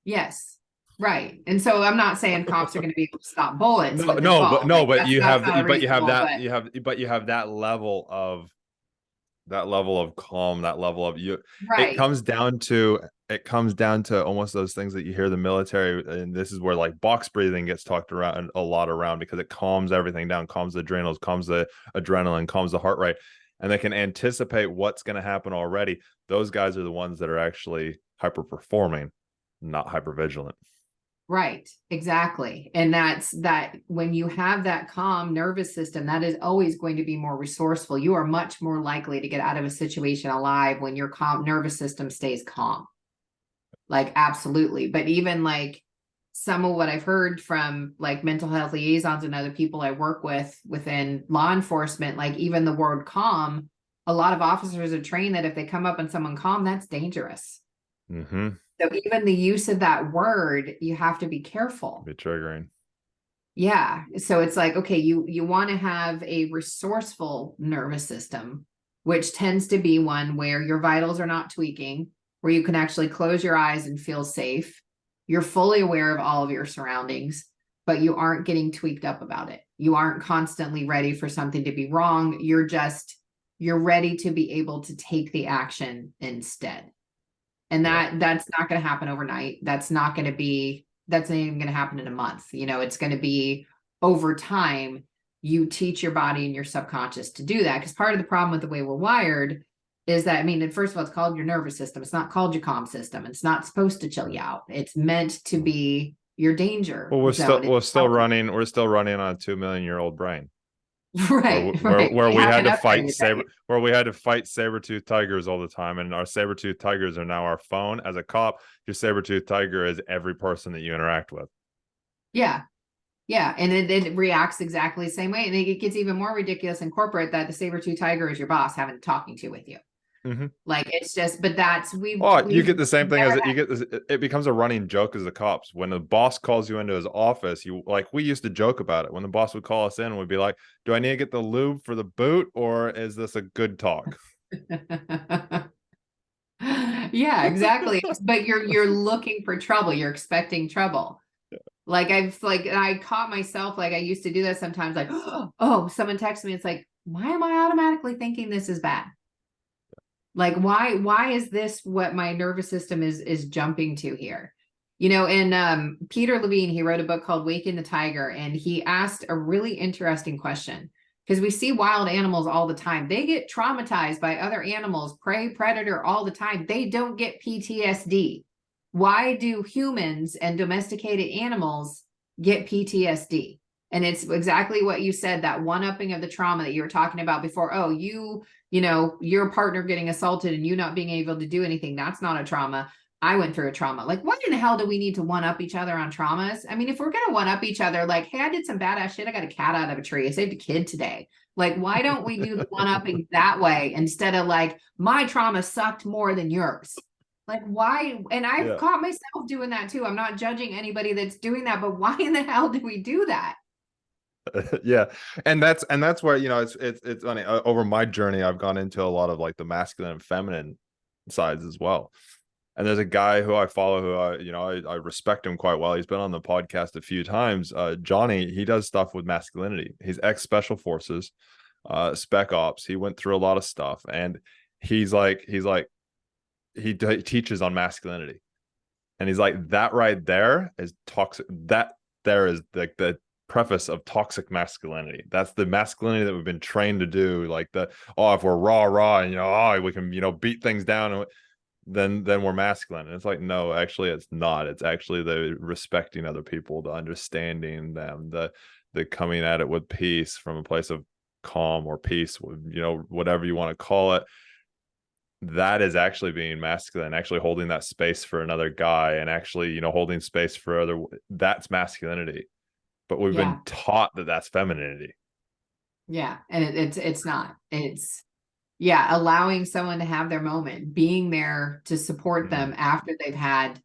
Yes, right. And so I'm not saying cops are going to be able to stop bullets. But you have that level of calm, that level of you. Right. It comes down to almost those things that you hear the military, and this is where like box breathing gets talked around a lot because it calms everything down, calms the adrenals, calms the adrenaline, calms the heart rate, and they can anticipate what's going to happen already. Those guys are the ones that are actually hyper performing, not hyper vigilant. Right, exactly. And that's that when you have that calm nervous system, that is always going to be more resourceful. You are much more likely to get out of a situation alive when your calm nervous system stays calm. Like, absolutely. But even like some of what I've heard from like mental health liaisons and other people I work with within law enforcement, like even the word calm, a lot of officers are trained that if they come up on someone calm, that's dangerous. Mm-hmm. So even the use of that word, you have to be careful. Be triggering. Yeah. So it's like, okay, you want to have a resourceful nervous system, which tends to be one where your vitals are not tweaking, where you can actually close your eyes and feel safe. You're fully aware of all of your surroundings, but you aren't getting tweaked up about it. You aren't constantly ready for something to be wrong. You're ready to be able to take the action instead. And that's not going to happen overnight. That's not even going to happen in a month. It's going to be over time. You teach your body and your subconscious to do that. Because part of the problem with the way we're wired is that, first of all, it's called your nervous system. It's not called your calm system. It's not supposed to chill you out. It's meant to be your danger. Well, we're still running on a 2 million-year-old brain. Right. Where we had to fight saber-toothed tigers all the time, and our saber-toothed tigers are now our phone. As a cop, your saber-toothed tiger is every person that you interact with. Yeah. And it reacts exactly the same way. And it gets even more ridiculous in corporate that the saber-toothed tiger is your boss having talking to with you. Mm-hmm. Like, it's just, but that's, you get the same thing it becomes a running joke as the cops. When the boss calls you into his office, we used to joke about it. When the boss would call us in, we'd be like, do I need to get the lube for the boot, or is this a good talk? Yeah, exactly. But you're looking for trouble. You're expecting trouble. Yeah. I caught myself, like I used to do that sometimes, like, oh, someone texts me. It's like, why am I automatically thinking this is bad? Like, why is this what my nervous system is jumping to here? And Peter Levine, he wrote a book called Waking the Tiger, and he asked a really interesting question, because we see wild animals all the time. They get traumatized by other animals, prey, predator, all the time. They don't get PTSD. Why do humans and domesticated animals get PTSD? And it's exactly what you said, that one-upping of the trauma that you were talking about before. Oh, you know, your partner getting assaulted and you not being able to do anything. That's not a trauma. I went through a trauma. Like, what in the hell do we need to one-up each other on traumas? I mean, if we're going to one-up each other, like, hey, I did some badass shit. I got a cat out of a tree. I saved a kid today. Like, why don't we do the one-upping that way instead of like, my trauma sucked more than yours? Like, why? And I've caught myself doing that too. I'm not judging anybody that's doing that, but why in the hell do we do that? Yeah. And that's where, you know, it's funny. Over my journey, I've gone into a lot of like the masculine and feminine sides as well. And there's a guy who I follow who I respect him quite well. He's been on the podcast a few times. Johnny, he does stuff with masculinity. He's ex special forces, spec ops. He went through a lot of stuff, and he teaches on masculinity. And he's like, that right there is toxic. That there is the preface of toxic masculinity. That's the masculinity that we've been trained to do. Like if we're raw, and we can, beat things down, and then we're masculine. And it's like, no, actually it's not. It's actually the respecting other people, the understanding them, the coming at it with peace from a place of calm or peace, whatever you want to call it. That is actually being masculine, actually holding that space for another guy, and actually, holding space for other. That's masculinity. But we've been taught that that's femininity. Yeah. And it's not. It's allowing someone to have their moment, being there to support them after they've had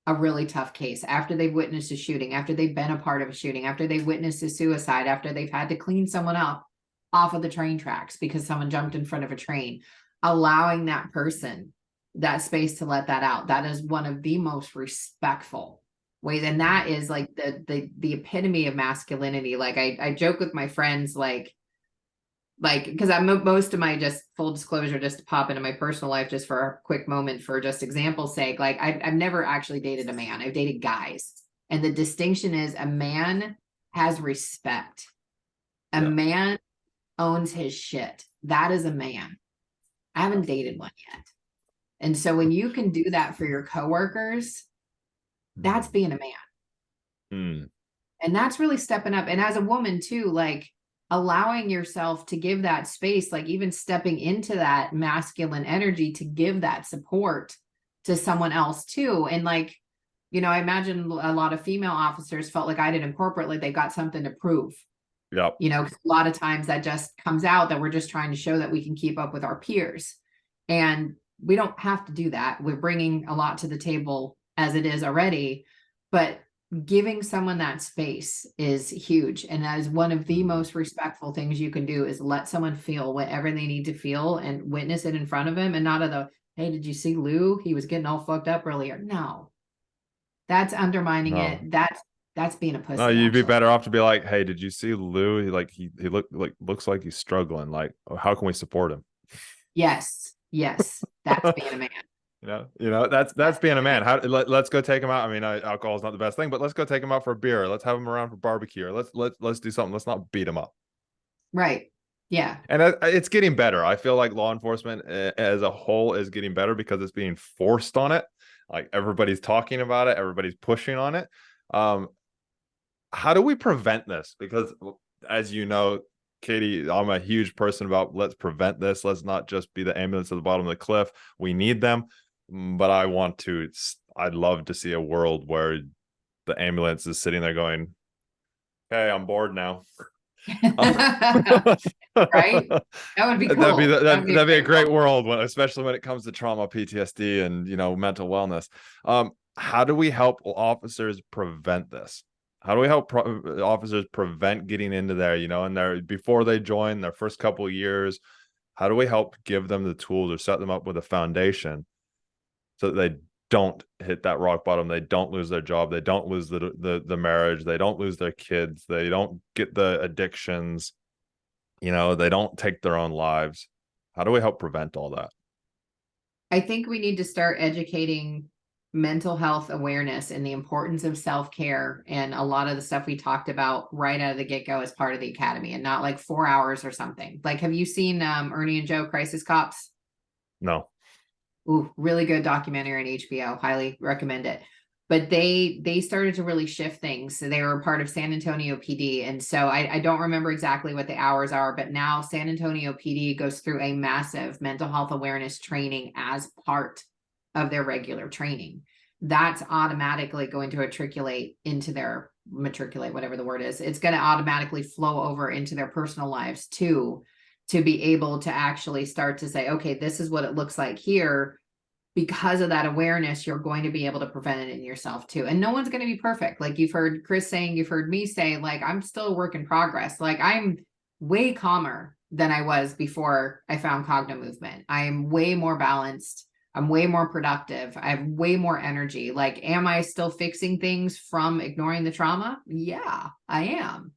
a really tough case, after they've witnessed a shooting, after they've been a part of a shooting, after they've witnessed a suicide, after they've had to clean someone up off of the train tracks because someone jumped in front of a train. Allowing that person that space to let that out. That is one of the most respectful ways. And that is like the epitome of masculinity. Like I joke with my friends, like, because I'm most of my, just full disclosure, just to pop into my personal life, just for a quick moment, for just example's sake, like I've never actually dated a man. I've dated guys. And the distinction is, a man has respect. A man owns his shit. That is a man. I haven't dated one yet. And so when you can do that for your coworkers, that's being a man. And that's really stepping up. And as a woman too, like allowing yourself to give that space, like even stepping into that masculine energy to give that support to someone else too. And like, I imagine a lot of female officers felt like I did in corporate, like they got something to prove. Yep. A lot of times that just comes out that we're just trying to show that we can keep up with our peers. And we don't have to do that. We're bringing a lot to the table as it is already, but giving someone that space is huge. And that is one of the most respectful things you can do, is let someone feel whatever they need to feel and witness it in front of him, and not of the, hey, did you see Lou? He was getting all fucked up earlier. No, that's undermining it. That's being a pussy. No, you'd be better off to be like, hey, did you see Lou? He looks like he's struggling. Like, how can we support him? Yes. That's being a man. That's being a man. Let's go take him out. I mean, alcohol is not the best thing, but let's go take him out for a beer. Let's have him around for barbecue. Or let's do something. Let's not beat him up. Right. Yeah. And it's getting better. I feel like law enforcement as a whole is getting better because it's being forced on it. Like everybody's talking about it. Everybody's pushing on it. How do we prevent this? Because as you know, Katie, I'm a huge person about let's prevent this. Let's not just be the ambulance at the bottom of the cliff. We need them. But I'd love to see a world where the ambulance is sitting there going, hey, I'm bored now. Right? That would be cool. That'd be a great world, especially when it comes to trauma, PTSD, and mental wellness. How do we help officers prevent this? How do we help officers prevent getting into there, and before they join their first couple of years? How do we help give them the tools or set them up with a foundation so that they don't hit that rock bottom? They don't lose their job. They don't lose the marriage. They don't lose their kids. They don't get the addictions. They don't take their own lives. How do we help prevent all that? I think we need to start educating mental health awareness and the importance of self-care, and a lot of the stuff we talked about right out of the get-go as part of the academy, and not like 4 hours or something. Like, have you seen Ernie and Joe Crisis Cops? No. Ooh, really good documentary on HBO. Highly recommend it. But they started to really shift things. So they were part of San Antonio PD. And so I don't remember exactly what the hours are, but now San Antonio PD goes through a massive mental health awareness training as part of their regular training. That's automatically going to matriculate, whatever the word is. It's going to automatically flow over into their personal lives too, to be able to actually start to say, okay, this is what it looks like here. Because of that awareness, you're going to be able to prevent it in yourself too. And no one's going to be perfect. Like you've heard Chris saying, you've heard me say, like, I'm still a work in progress. Like I'm way calmer than I was before I found Cogno Movement. I am way more balanced. I'm way more productive. I have way more energy. Like, am I still fixing things from ignoring the trauma? Yeah, I am.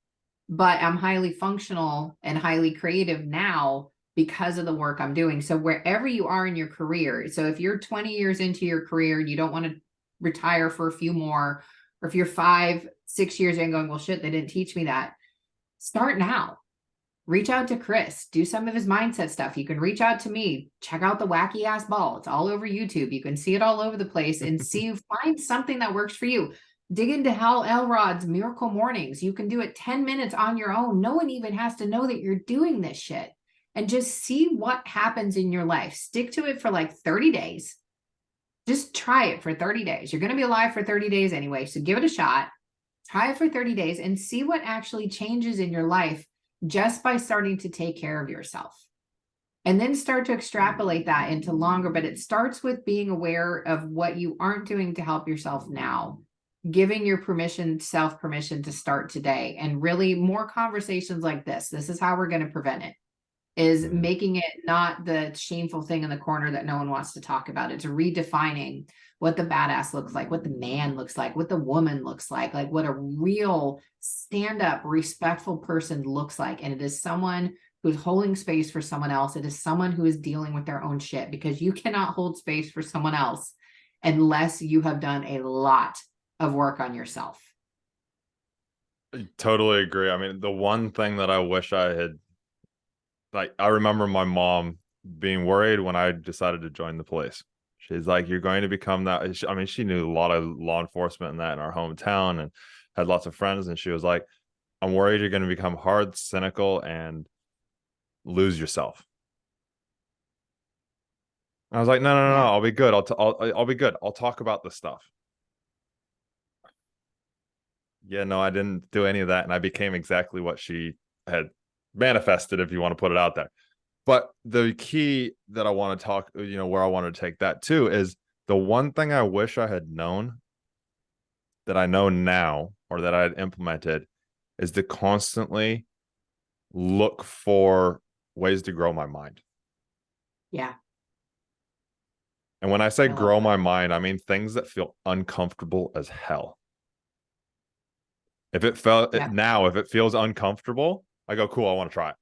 But I'm highly functional and highly creative now because of the work I'm doing. So wherever you are in your career, so if you're 20 years into your career and you don't want to retire for a few more, or if you're 5, 6 years in going, well, shit, they didn't teach me that. Start now. Reach out to Chris, do some of his mindset stuff. You can reach out to me, check out the wacky ass ball. It's all over YouTube. You can see it all over the place and find something that works for you. Dig into Hal Elrod's Miracle Mornings. You can do it 10 minutes on your own. No one even has to know that you're doing this shit. And just see what happens in your life. Stick to it for like 30 days. Just try it for 30 days. You're going to be alive for 30 days anyway. So give it a shot. Try it for 30 days and see what actually changes in your life just by starting to take care of yourself. And then start to extrapolate that into longer. But it starts with being aware of what you aren't doing to help yourself now. Giving your self permission to start today, and really more conversations like this. This is how we're going to prevent it, is making it not the shameful thing in the corner that no one wants to talk about. It's redefining what the badass looks like, what the man looks like, what the woman looks like what a real stand-up, respectful person looks like. And it is someone who's holding space for someone else. It is someone who is dealing with their own shit, because you cannot hold space for someone else unless you have done a lot of work on yourself. I totally agree. I mean, the one thing that I wish I had, like, I remember my mom being worried when I decided to join the police. She's like, you're going to become that. I mean, she knew a lot of law enforcement and that in our hometown and had lots of friends. And she was like, I'm worried you're going to become hard, cynical, and lose yourself. And I was like, no, I'll be good. I'll be good. I'll talk about this stuff. Yeah, no, I didn't do any of that. And I became exactly what she had manifested, if you want to put it out there. But the key that I want to talk, where I wanted to take that too, is the one thing I wish I had known that I know now, or that I had implemented, is to constantly look for ways to grow my mind. Yeah. And when I say grow my mind, I mean things that feel uncomfortable as hell. If it feels uncomfortable, I go, cool, I want to try it.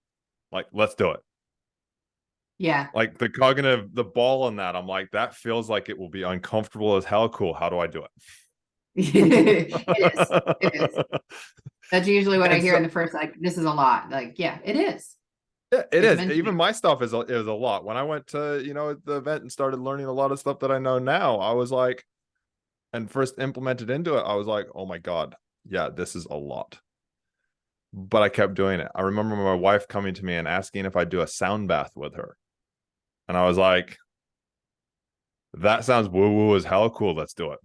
Like, let's do it. Yeah. Like the ball on that, I'm like, that feels like it will be uncomfortable as hell. Cool. How do I do it? It is. That's usually what I hear in the first, like, this is a lot. Like, yeah, it is. Yeah, it is. Even my stuff is a lot. When I went to, the event and started learning a lot of stuff that I know now, I was like, and first implemented into it, I was like, oh my God, yeah, this is a lot. But I kept doing it. I remember my wife coming to me and asking if I'd do a sound bath with her. And I was like, that sounds woo-woo as hell. Cool, let's do it.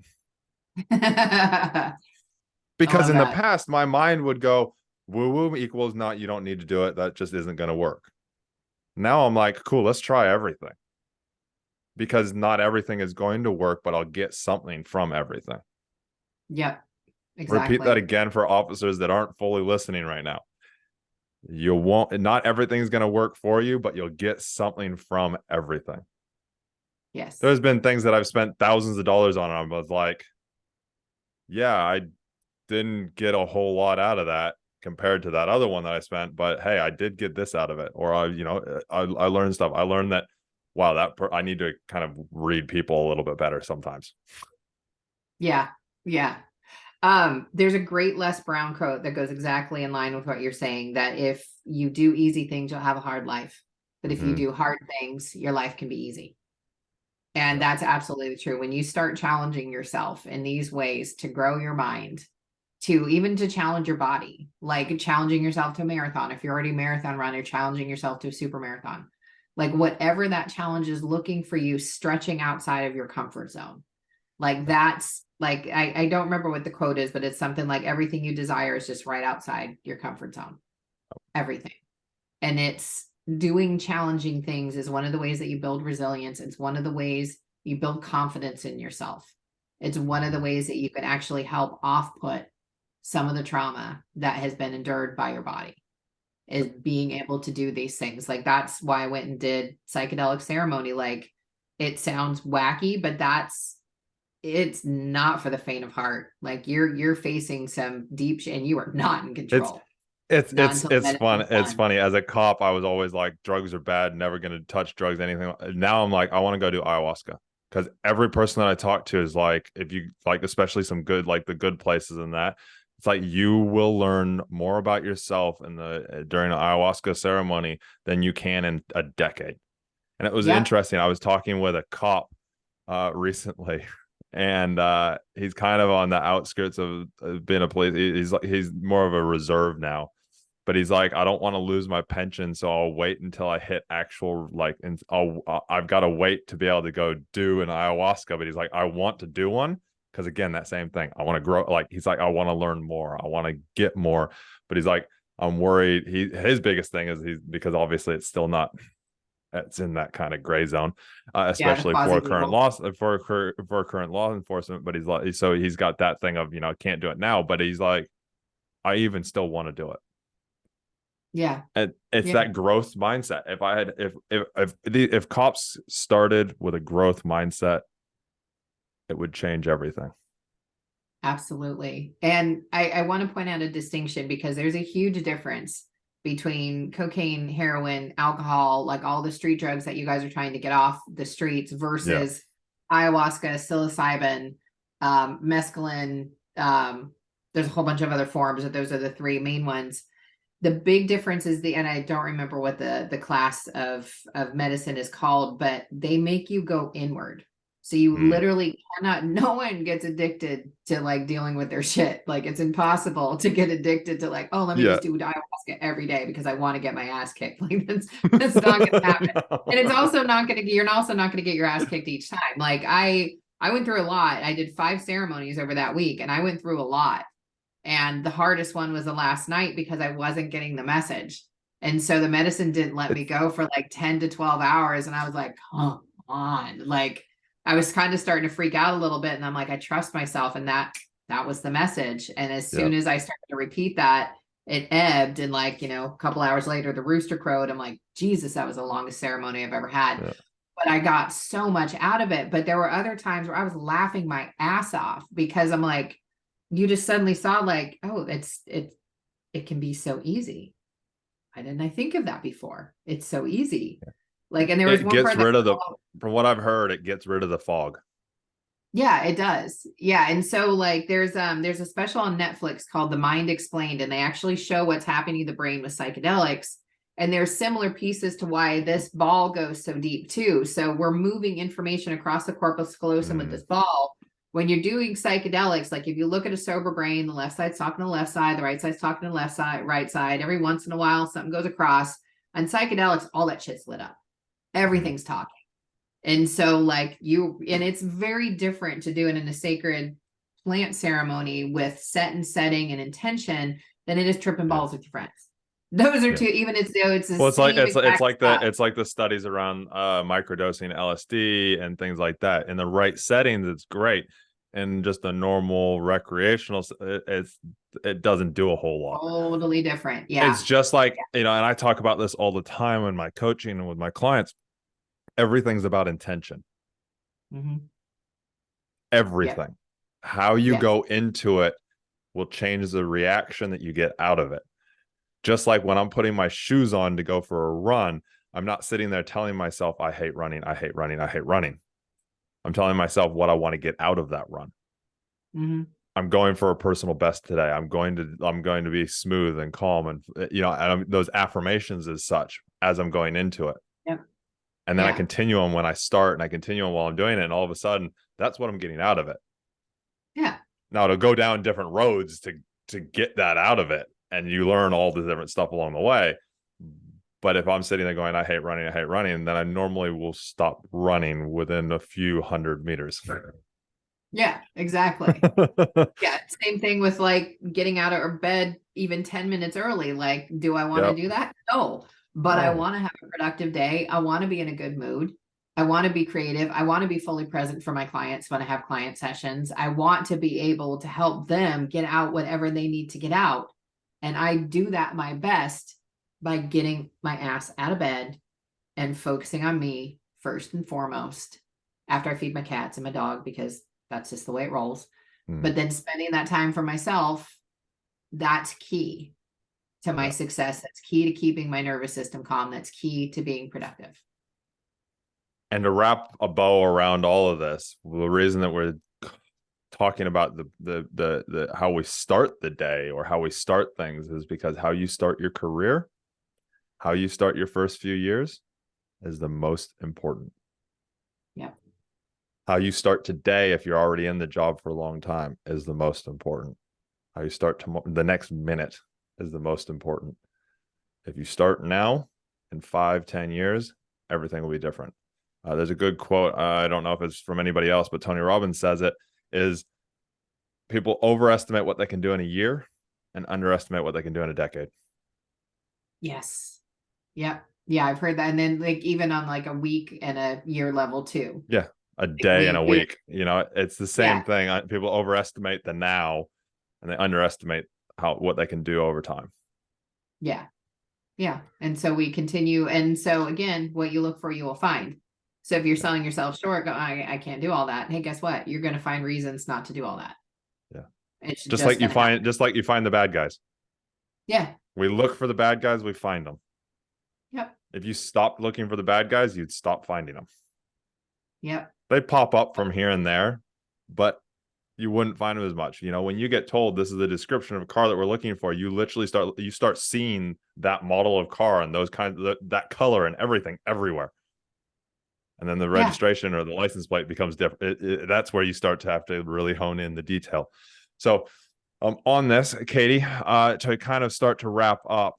Because in the past, my mind would go, woo-woo equals not, you don't need to do it. That just isn't going to work. Now I'm like, cool, let's try everything. Because not everything is going to work, but I'll get something from everything. Yep. Exactly. Repeat that again for officers that aren't fully listening right now. Not everything's going to work for you, but you'll get something from everything. Yes. There's been things that I've spent thousands of dollars on, and I was like, yeah, I didn't get a whole lot out of that compared to that other one that I spent, but hey, I did get this out of it. Or I learned stuff. I learned that, wow, I need to kind of read people a little bit better sometimes. Yeah. Yeah. There's a great Les Brown quote that goes exactly in line with what you're saying, that if you do easy things, you'll have a hard life. But if you do hard things, your life can be easy. And Yeah. that's absolutely true. When you start challenging yourself in these ways to grow your mind, to even to challenge your body, like challenging yourself to a marathon. If you're already a marathon runner, challenging yourself to a super marathon, like whatever that challenge is looking for you, stretching outside of your comfort zone. Like that's like, I don't remember what the quote is, but it's something like everything you desire is just right outside your comfort zone. Everything. And it's doing challenging things is one of the ways that you build resilience. It's one of the ways you build confidence in yourself. It's one of the ways that you can actually help off put some of the trauma that has been endured by your body, is being able to do these things. Like that's why I went and did psychedelic ceremony. Like it sounds wacky, but it's not for the faint of heart. Like you're facing some deep and you are not in It's control. it's Not it's until the it's fun. medicine's It's done. funny. As a cop, I was always like, drugs are bad, never gonna touch drugs, anything. Now I'm like, I want to go do ayahuasca because every person that I talk to is like, if you like, especially some good, like the good places in that, it's like you will learn more about yourself in the during an ayahuasca ceremony than you can in a decade. And it was Yeah. interesting. I was talking with a cop recently, and he's kind of on the outskirts of being a police. He's more of a reserve now, but he's like, I don't want to lose my pension, so I'll wait until I hit actual like, and I've got to wait to be able to go do an ayahuasca. But he's like, I want to do one because again, that same thing. I want to grow. Like he's like, I want to learn more. I want to get more. But he's like, I'm worried. His biggest thing is he's because obviously it's still not. It's in that kind of gray zone, Yeah. The especially quasi for current legal. laws for current law enforcement. But he's like, so he's got that thing of can't do it now. But he's like, I even still want to do it. Yeah. And it's Yeah. that growth mindset. If I had if cops started with a growth mindset, it would change everything. Absolutely. And I want to point out a distinction because there's a huge difference between cocaine, heroin, alcohol, like all the street drugs that you guys are trying to get off the streets Yeah. versus ayahuasca, psilocybin, mescaline. There's a whole bunch of other forms, but those are the three main ones. The big difference is and I don't remember what the class of medicine is called, but they make you go inward. So you Mm. literally cannot, no one gets addicted to like dealing with their shit. Like it's impossible to get addicted to like, oh, let me Yeah. just do ayahuasca every day because I want to get my ass kicked. Like that's not gonna happen. And it's No. also not gonna you're also not gonna get your ass kicked each time. Like I went through a lot. I did 5 ceremonies over that week and I went through a lot. And the hardest one was the last night because I wasn't getting the message. And so the medicine didn't let me It's go for like 10 to 12 hours. And I was like, come on. Like I was kind of starting to freak out a little bit. And I'm like, I trust myself. And that was the message. And as yeah. soon as I started to repeat that, it ebbed. And like, a couple hours later, the rooster crowed. I'm like, Jesus, that was the longest ceremony I've ever had. Yeah. But I got so much out of it. But there were other times where I was laughing my ass off because I'm like, you just suddenly saw like, oh, it can be so easy. Why didn't I think of that before? It's so easy. Like, and there was It one gets part that, rid of from what I've heard, it gets rid of the fog. yeah, it does. Yeah. And so like there's a special on Netflix called The Mind Explained, and they actually show what's happening to the brain with psychedelics. And there's similar pieces to why this ball goes so deep too. So we're moving information across the corpus callosum with this ball. When you're doing psychedelics, like if you look at a sober brain, the left side's talking to the left side, the right side's talking to the left side, right side. Every once in a while, something goes across. On psychedelics, all that shit's lit up. Everything's talking. And so like and it's very different to do it in a sacred plant ceremony with set and setting and intention than it is tripping Yeah. balls with your friends. Those are Yeah. two, even it's though it's the Well, same exact stuff. it's like the studies around microdosing LSD and things like that. In the right settings, it's great. And just a normal recreational, it doesn't do a whole lot. Totally different. Yeah. It's just like, and I talk about this all the time in my coaching and with my clients. Everything's about intention. Mm-hmm. Yeah. Everything. How you Yeah. go into it will change the reaction that you get out of it. Just like when I'm putting my shoes on to go for a run, I'm not sitting there telling myself, I hate running, I hate running, I hate running. I'm telling myself what I want to get out of that run. Mm-hmm. I'm going for a personal best today. I'm going to be smooth and calm, and and those affirmations as such as I'm going into it. Yep. And then I continue on when I start, and I continue on while I'm doing it. And all of a sudden, that's what I'm getting out of it. Yeah. Now, to go down different roads to get that out of it, and you learn all the different stuff along the way. But if I'm sitting there going, I hate running, then I normally will stop running within a few 100 meters. Yeah, exactly. Yeah. Same thing with like getting out of bed even 10 minutes early. Like, do I want to do that? No, but I want to have a productive day. I want to be in a good mood. I want to be creative. I want to be fully present for my clients when I have client sessions. I want to be able to help them get out whatever they need to get out. And I do that my best by getting my ass out of bed and focusing on me first and foremost after I feed my cats and my dog, because that's just the way it rolls. But then spending that time for myself, that's key to my success. That's key to keeping my nervous system calm. That's key to being productive. And to wrap a bow around all of this, the reason that we're talking about the how we start the day or how we start things is because how you start your career, how you start your first few years is the most important. Yeah. How you start today, if you're already in the job for a long time, is the most important. How you start the next minute is the most important. If you start now, in 5-10 years, everything will be different. There's a good quote. I don't know if it's from anybody else, but Tony Robbins says it, is people overestimate what they can do in a year and underestimate what they can do in a decade. Yes. Yeah. Yeah. I've heard that. And then like even on like a week and a year level too. Yeah. A day and a week, it's the same thing. People overestimate the now and they underestimate what they can do over time. Yeah. Yeah. And so we continue. And so again, what you look for, you will find. So if you're selling yourself short, I can't do all that. Hey, guess what? You're going to find reasons not to do all that. Yeah. It's just like you find the bad guys. Yeah. We look for the bad guys, we find them. Yep. If you stopped looking for the bad guys, you'd stop finding them. Yep. They pop up from here and there, but you wouldn't find them as much. When you get told this is the description of a car that we're looking for, you literally start seeing that model of car and those kinds of that color and everything everywhere. And then the registration or the license plate becomes different. That's where you start to have to really hone in the detail. So on this, Katie, to kind of start to wrap up,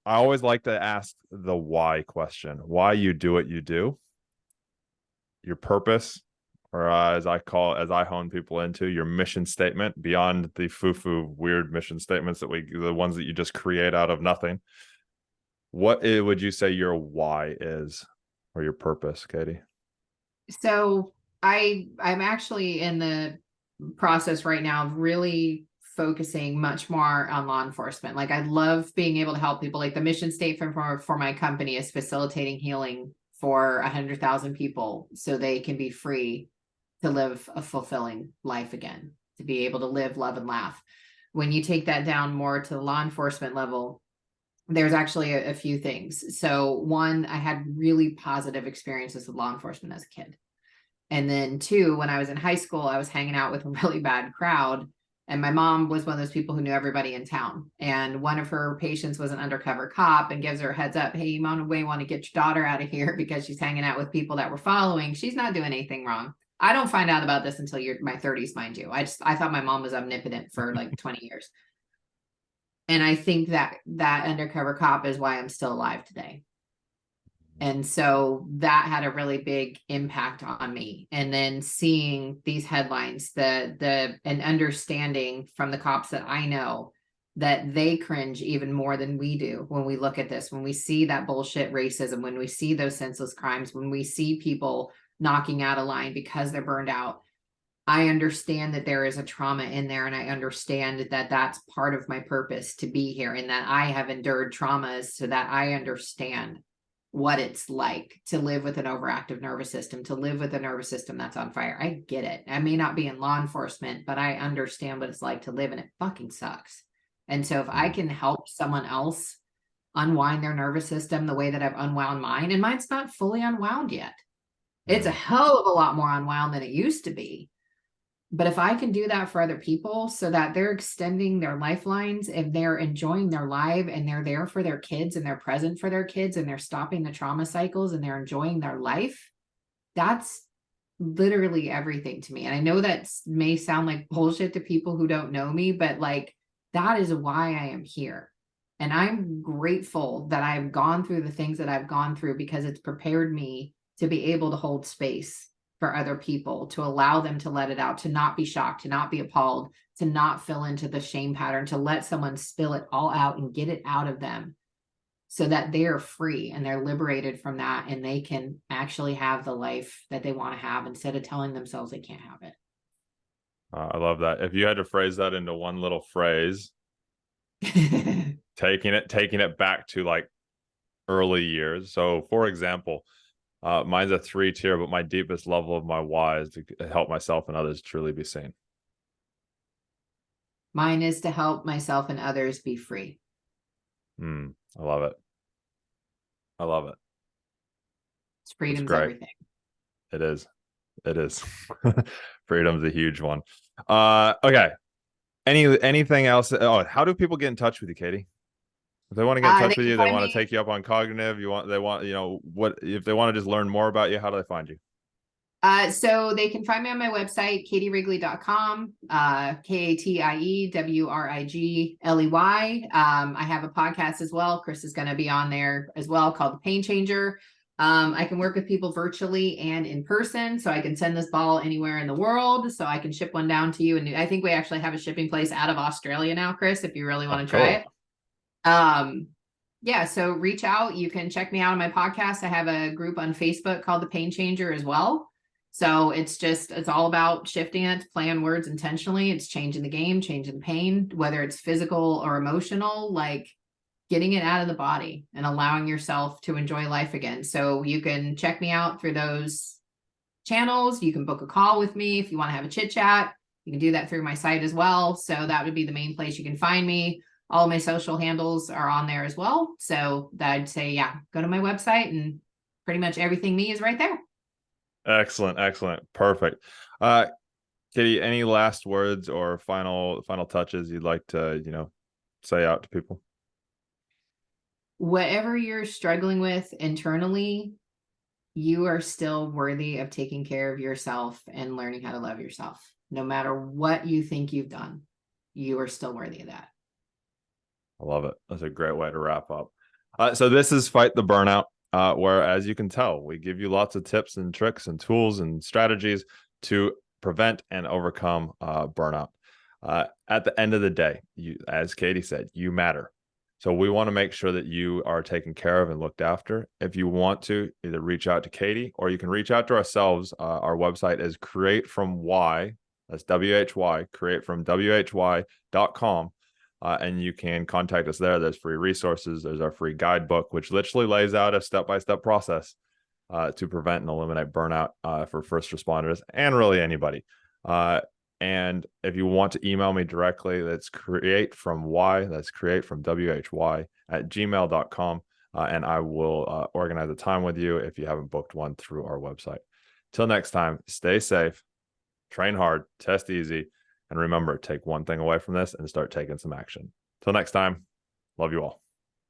I always like to ask the why question, why you do what you do, your purpose, or as I hone people into, your mission statement, beyond the foo-foo weird mission statements the ones that you just create out of nothing. What would you say your why is, or your purpose, Katie? So I'm actually in the process right now of really focusing much more on law enforcement. Like I love being able to help people. Like the mission statement for my company is facilitating healing for 100,000 people so they can be free to live a fulfilling life again, to be able to live, love, and laugh. When you take that down more to the law enforcement level, there's actually a few things. So one, I had really positive experiences with law enforcement as a kid. And then two, when I was in high school, I was hanging out with a really bad crowd. And my mom was one of those people who knew everybody in town. And one of her patients was an undercover cop and gives her a heads up. Hey, you may want to get your daughter out of here because she's hanging out with people that were following. She's not doing anything wrong. I don't find out about this until my 30s, mind you. I thought my mom was omnipotent for like 20 years. And I think that undercover cop is why I'm still alive today. And so that had a really big impact on me. And then seeing these headlines, and understanding from the cops that I know that they cringe even more than we do when we look at this, when we see that bullshit racism, when we see those senseless crimes, when we see people knocking out a line because they're burned out. I understand that there is a trauma in there, and I understand that that's part of my purpose to be here, and that I have endured traumas so that I understand what it's like to live with an overactive nervous system, to live with a nervous system that's on fire. I get it. I may not be in law enforcement, but I understand what it's like to live, and it fucking sucks. And so if I can help someone else unwind their nervous system the way that I've unwound mine, and mine's not fully unwound yet. It's a hell of a lot more unwound than it used to be. But if I can do that for other people so that they're extending their lifelines and they're enjoying their life and they're there for their kids and they're present for their kids and they're stopping the trauma cycles and they're enjoying their life, that's literally everything to me. And I know that may sound like bullshit to people who don't know me, but like, that is why I am here. And I'm grateful that I've gone through the things that I've gone through, because it's prepared me to be able to hold space for other people, to allow them to let it out, to not be shocked, to not be appalled, to not fall into the shame pattern, to let someone spill it all out and get it out of them, so that they're free and they're liberated from that and they can actually have the life that they want to have instead of telling themselves they can't have it. I love that. If you had to phrase that into one little phrase, taking it back to like early years. So for example, mine's a 3-tier, but my deepest level of my why is to help myself and others truly be seen. Mine is to help myself and others be free. I love it. I love it. Freedom's everything. It is. It is. Freedom's a huge one. Okay. Anything else? Oh, how do people get in touch with you, Katie? If they want to get in touch with you, they want to take you up on cognitive. They want, what if they want to just learn more about you? How do they find you? So they can find me on my website, katiewrigley.com, KATIEWRIGLEY. I have a podcast as well. Chris is going to be on there as well, called The Pain Changer. I can work with people virtually and in person, so I can send this ball anywhere in the world. So I can ship one down to you. And I think we actually have a shipping place out of Australia now, Chris, if you really want to try it. Yeah, so reach out. You can check me out on my podcast. I have a group on Facebook called The Pain Changer as well. So it's all about shifting it, to play on words intentionally. It's changing the game, changing the pain, whether it's physical or emotional, like getting it out of the body and allowing yourself to enjoy life again. So you can check me out through those channels. You can book a call with me if you want to have a chit chat. You can do that through my site as well. So that would be the main place you can find me. All of my social handles are on there as well. So I'd say, yeah, go to my website and pretty much everything me is right there. Excellent. Perfect. Katie, any last words or final touches you'd like to, say out to people? Whatever you're struggling with internally, you are still worthy of taking care of yourself and learning how to love yourself. No matter what you think you've done, you are still worthy of that. I love it. That's a great way to wrap up. So this is Fight the Burnout, where, as you can tell, we give you lots of tips and tricks and tools and strategies to prevent and overcome burnout. At the end of the day, as Katie said, you matter. So we want to make sure that you are taken care of and looked after. If you want to, either reach out to Katie or you can reach out to ourselves. Our website is Create From Why. That's WHY, createfromwhy.com. And you can contact us there. There's free resources. There's our free guidebook, which literally lays out a step-by-step process to prevent and eliminate burnout for first responders and really anybody. And if you want to email me directly, that's createfromwhy, that's createfromwhy@gmail.com. And I will organize a time with you if you haven't booked one through our website. Till next time, stay safe, train hard, test easy, and remember, take one thing away from this and start taking some action. Till next time, love you all.